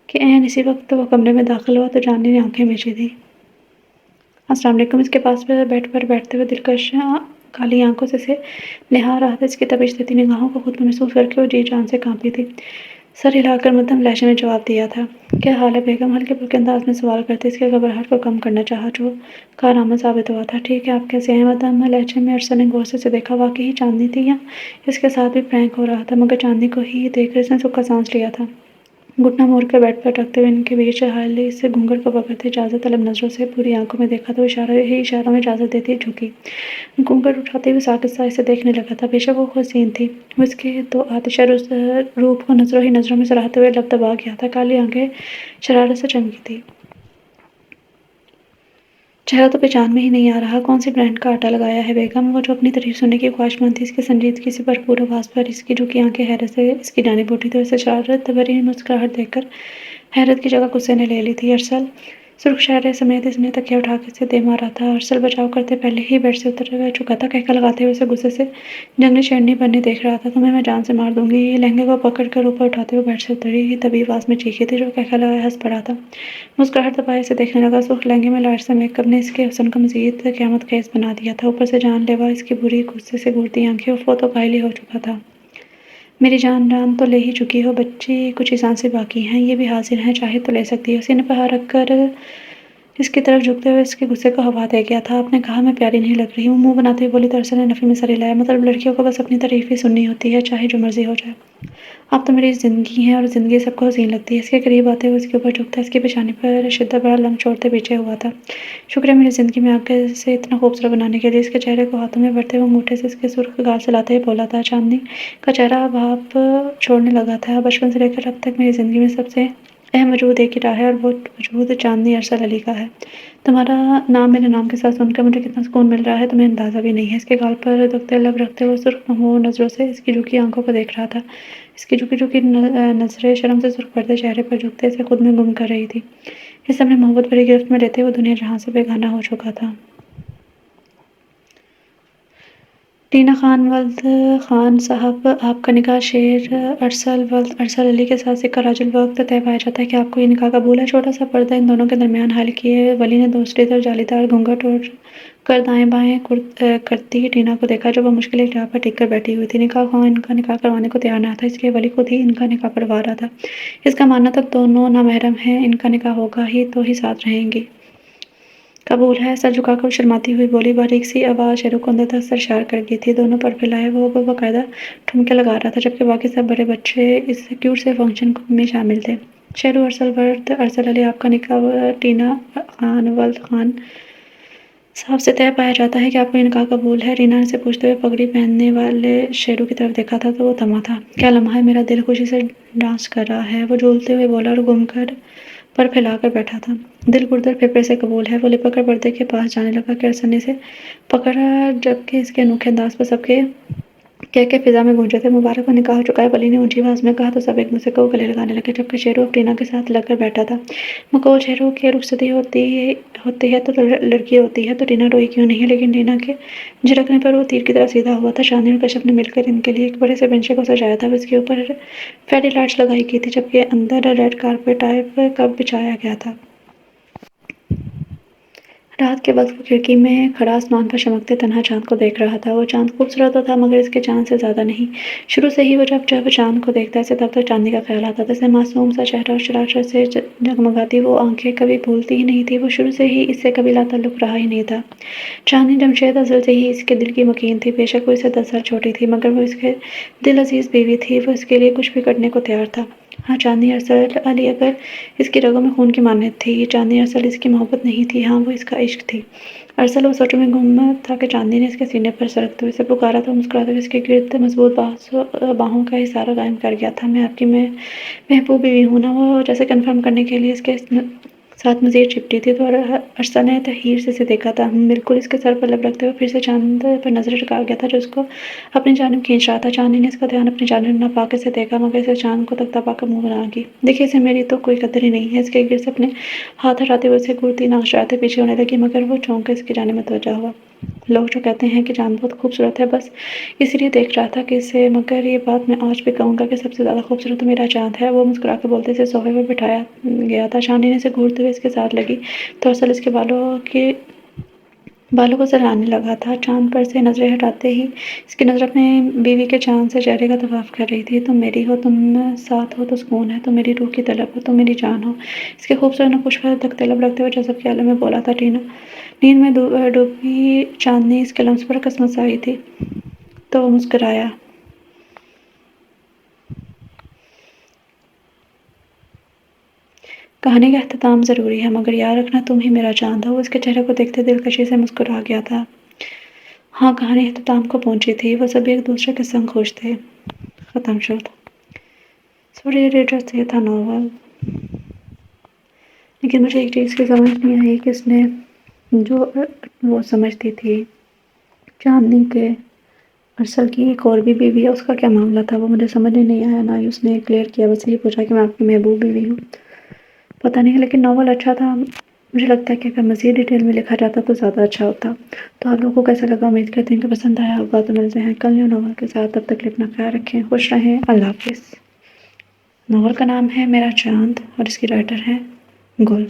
कि ऐन इसी वक्त वो कमरे में दाखिल हुआ तो जानने ने आंखें मीची थी। अस्सलाम वालेकुम। इसके पास बेड पर बैठते हुए दिलकश काली आंखों से इसे निहार रहा था। इसकी तपिश देती निगाहों को खुद में महसूस करके वो जी जान से कांपी थी। सर हिलाकर मध्यम लहजे में जवाब दिया था। क्या हाल है बेगम? हल्के फुल्के अंदाज में सवाल करते इसके घबराहट को कम करना चाहा जो कारआमद साबित हुआ था। ठीक है, आप कैसे हैं? मध्यम लहजे में अरसल ने गौर से उसे देखा। वाकई ही चांदनी थी या इसके साथ भी प्रैंक हो रहा था? मगर चांदनी को ही देखकर इसने सूखा सांस लिया था। घुटना मोड़ कर बेड पर रखते हुए इनके बीच हाली से घूंघट को पकड़ते इजाज़त तलब नजरों से पूरी आंखों में देखा तो इशारों में इजाज़त देती झुकी। घूंघट उठाते हुए साकित सा इसे देखने लगा था। बेशक वो हसीन थी। वो इसके तो आतिशा रूप को नजरों ही नजरों में सराहते हुए लब दबा गया था। काली आंखें शरारत से चमकी थी। چہرہ تو پہچان میں ہی نہیں آ رہا، کون سی برانڈ کا آٹا لگایا ہے بیگم؟ وہ جو اپنی تعریف سننے کی خواہشمند تھی، اس کی سنجیدگی سے بھرپور آواز پر اس کی جھکی آنکھیں حیرت سے اس کی جانب اٹھی تو اسے شرارت بھری مسکراہٹ دیکھ کر حیرت کی جگہ غصے نے لے لی تھی۔ ارسل سرخ شہرے سمیت اس نے تکیہ اٹھا کے اسے دے مارا تھا۔ ارسل بچاؤ کرتے پہلے ہی بیڈ سے اتر چکا تھا، قہقہ لگاتے ہوئے اسے غصے سے جنگلی شیرنی بننے دیکھ رہا تھا۔ تمہیں میں جان سے مار دوں گی۔ لہنگے کو پکڑ کر اوپر اٹھاتے ہوئے بیڈ سے اتری طبی آواز میں چیخی تھی، جو قہقہ لگائے ہنس پڑا تھا۔ مسکراہٹ دبائے اسے دیکھنے لگا۔ سرخ لہنگے میں لائٹ سا میک اپ نے اس کے حسن کو مزید قیامت خیز بنا دیا تھا۔ اوپر سے جان لیوا اس کی بری غصے سے گھورتی آنکھیں، اف وہ تو گھائل ہی ہو چکا تھا۔ میری جان تو لے ہی چکی ہو بچی، کچھ ہی سانسیں باقی ہیں، یہ بھی حاضر ہیں، چاہے تو لے سکتی ہو۔ سینے پہ ہاتھ رکھ کر اس کی طرف جھکتے ہوئے اس کے غصے کو ہوا دے گیا تھا۔ آپ نے کہا میں پیاری نہیں لگ رہی ہوں، منہ بناتے ہوئے بولی تو ارسل نے نفی میں سر ہلایا۔ مطلب لڑکیوں کو بس اپنی تعریف ہی سننی ہوتی ہے، چاہے جو مرضی ہو جائے۔ آپ تو میری زندگی ہیں اور زندگی سب کو حسین لگتی ہے۔ اس کے قریب آتے ہوئے اس کے اوپر جھکتا، اس کی پیشانی پر شدت بھرا لمس چھوڑتے پیچھے ہوا تھا۔ شکریہ میری زندگی میں آ کے اسے اتنا خوبصورت بنانے کے لیے۔ اس کے چہرے کو ہاتھوں میں بڑھتے ہوئے انگوٹھے سے اس کے سرخ گال سلاتے ہوئے بولا تھا۔ چاندنی کا چہرہ بھاپ چھوڑنے لگا تھا۔ بچپن سے لے کر اب تک میری زندگی میں سب سے اہم وجود ایک ہی رہا ہے اور وہ وجود چاندنی ارسل علی کا ہے۔ تمہارا نام میرے نام کے ساتھ سن کر مجھے کتنا سکون مل رہا ہے تمہیں اندازہ بھی نہیں ہے۔ اس کے گال پر دبتے لب رکھتے ہوئے سرخ ممنوع نظروں سے اس کی جھکی آنکھوں کو دیکھ رہا تھا۔ اس کی جھکی نظریں شرم سے سرخ پڑتے چہرے پر جھکتے اسے خود میں گم کر رہی تھی۔ اسے اپنی محبت بھری گرفت میں لیتے ہوئے دنیا جہاں سے بیگانہ ہو چکا تھا۔ ٹینا خان ولد خان صاحب، آپ کا نکاح شیر ارسل ولد ارسل علی کے ساتھ سکہ راج الوقت طے پایا جاتا ہے کہ آپ کو یہ نکاح قبول ہے؟ چھوٹا سا پردہ ان دونوں کے درمیان حائل کیے ولی نے دوسری طرف جالی دار گھونگھٹ اوڑھ کر دائیں بائیں کرتی ٹینا کو دیکھا، جو وہ مشکل ایک جگہ پر ٹک کر بیٹھی ہوئی تھی۔ نکاح خواہ ان کا نکاح کروانے کو تیار نہ تھا، اس لیے ولی خود ہی ان کا نکاح کروا رہا تھا۔ اس کا ماننا تھا دونوں نامحرم ہیں، ان کا نکاح ہوگا ہی تو ہی ساتھ رہیں گی۔ قبول ہے، سر جھکا کر شرماتی ہوئی بولی۔ باریک سی آواز شیرو کو اندر تک سرشار کر گئی تھی۔ دونوں پر پھیلائے وہ باقاعدہ ٹھمکے لگا رہا تھا، جبکہ باقی سب بڑے بچے اس کیوٹ سے فنکشن میں شامل تھے۔ شیرو ارسل ولد ارسل علی، آپ کا نکاح ٹینا خان ولد خان صاحب سے طے پایا جاتا ہے کہ آپ کو یہ نکاح قبول ہے؟ رینا نے اسے پوچھتے ہوئے پگڑی پہننے والے شیرو کی طرف دیکھا تھا تو وہ تھما تھا۔ کیا لمحہ ہے، میرا دل خوشی سے ڈانس کر رہا ہے، وہ جھولتے ہوئے بولا اور گم کر پر پھیلا کر بیٹھا تھا۔ دل گردر پھیپھڑے سے قبول ہے، وہ لپک کر پردے کے پاس جانے لگا کہ ارسل نے اسے پکڑا، جبکہ اس کے انوکھے انداز پر سب کے کہکے فضا میں گونجے تھے۔ مبارک ہو، نکاح ہو چکا ہے، ولی نے اونچی آواز میں کہا تو سب ایک دوسرے کو گلے لگانے لگے، جبکہ شیرو اب ٹینا کے ساتھ لگ کر بیٹھا تھا۔ مقول شیرو کی رخصتی ہوتی ہے تو لڑکی ہوتی ہے، تو ٹینا روئی کیوں نہیں؟ لیکن ٹینا کے جھڑکنے پر وہ تیر کی طرح سیدھا ہوا تھا۔ چاندنی اور کشف نے مل کر ان کے لیے ایک بڑے سے بنچے کو سجایا تھا، اس کے اوپر فیری لائٹس لگائی گئی تھی، جبکہ اندر ریڈ کارپیٹ ٹائپ کا بچھایا گیا تھا۔ رات کے وقت وہ کھڑکی میں کھڑا آسمان پر چمکتے تنہا چاند کو دیکھ رہا تھا۔ وہ چاند خوبصورت تو تھا، مگر اس کے چاند سے زیادہ نہیں۔ شروع سے ہی وہ جب چاند کو دیکھتا اسے تب تک چاندنی کا خیال آتا تھا۔ اسے معصوم سا چہرہ اور شرارت سے جگمگاتی وہ آنکھیں کبھی بھولتی ہی نہیں تھی۔ وہ شروع سے ہی اس سے کبھی لا تعلق رہا ہی نہیں تھا۔ چاندنی جمشید ازل سے ہی اس کے دل کی مکین تھی، بے شک وہ اس سے 10 سال چھوٹی تھی، مگر وہ اس کے دل عزیز بیوی تھی، وہ اس کے لیے کچھ بھی کرنے کو تیار تھا۔ ہاں، چاندنی ارسل علی اگر اس کی رگوں میں خون کی مانند تھی، چاندنی ارسل اس کی محبت نہیں تھی، ہاں وہ اس کا عشق تھی۔ ارسل وہ سوچوں میں گم تھا کہ چاندنی نے اس کے سینے پر سرکتے ہوئے اسے پکارا تھا اور مسکراتے ہوئے اس کے گرد مضبوط باہوں کا احاطہ قائم کر گیا تھا۔ میں آپ کی محبوب بیوی ہوں نا؟ وہ جیسے کنفرم کرنے کے لیے اس کے ساتھ مزید چپٹی تھی تو ارسل نے تحیر سے اسے دیکھا تھا۔ بالکل۔ اس کے سر پر لب رکھتے ہوئے پھر سے چاند پر نظریں ٹکا گیا تھا، جو اس کو اپنی جانب کھینچ رہا تھا۔ چاندنی نے اس کا دھیان اپنی جانب نہ پا کے اسے دیکھا، مگر اسے چاند کو تکتا پا کر منہ بنا گی۔ دیکھیے، اسے میری تو کوئی قدر ہی نہیں ہے۔ اس کے گرد سے اپنے ہاتھ ہٹاتے ہوئے اسے گھورتی ناک چاٹتے پیچھے ہونے لگی، مگر وہ چونک کر اس کی جانب متوجہ ہوا۔ لوگ جو کہتے ہیں کہ چاند بہت خوبصورت ہے، بس اسی لیے دیکھ رہا تھا کہ اسے، مگر یہ بات میں آج بھی کہوں گا کہ سب سے زیادہ خوبصورت تو میرا چاند ہے۔ وہ مسکرا کے بولتے اسے صوفے پر بٹھایا گیا تھا۔ چاندنی نے اسے گھورتے ہوئے اس کے ساتھ لگی تو ارسل اس کے بالوں کو سہلانے لگا تھا۔ چاند پر سے نظریں ہٹاتے ہی اس کی نظر اپنے بیوی کے چاند سے چہرے کا طواف کر رہی تھی۔ تم میری ہو، تم ساتھ ہو تو سکون ہے، تم میری روح کی طلب ہو، تم میری جان ہو، اس کے خوبصورت نقوش پر تکتے لب رکھتے ہوئے جذب کے عالم میں بولا تھا ٹینا۔ نیند میں ڈوبی چاندنی اس کے لمس پر قسمت آئی تھی تو وہ مسکرایا۔ کہانی کا اختتام ضروری ہے، مگر یاد رکھنا تم ہی میرا چاند ہو۔ وہ اس کے چہرے کو دیکھتے دلکشی سے مسکرا گیا تھا۔ ہاں، کہانی اختتام کو پہنچی تھی، وہ سبھی ایک دوسرے کے سنگ خوش تھے۔ ختم شد۔ سوری ریڈرز، یہ تھا ناول، لیکن مجھے ایک چیز کی سمجھ نہیں آئی کہ اس نے جو وہ سمجھتی تھی چاندنی کے ارسل کی ایک اور بھی بیوی ہے، اس کا کیا معاملہ تھا وہ مجھے سمجھ ہی نہیں آیا، نہ ہی اس نے کلیئر کیا، بس یہی پوچھا کہ میں آپ کی محبوب بیوی ہوں۔ پتہ نہیں، لیکن ناول اچھا تھا، مجھے لگتا ہے کہ اگر مزید ڈیٹیل میں لکھا جاتا تو زیادہ اچھا ہوتا۔ تو آپ لوگوں کو کیسا لگا؟ امید کرتی ہوں کہ پسند آیا ہوگا۔ تو ملتے ہیں کل نیو ناول کے ساتھ، تب تک اپنا خیال رکھیں، خوش رہیں، اللہ حافظ۔ ناول کا نام ہے میرا چاند اور اس کی رائٹر ہے گل۔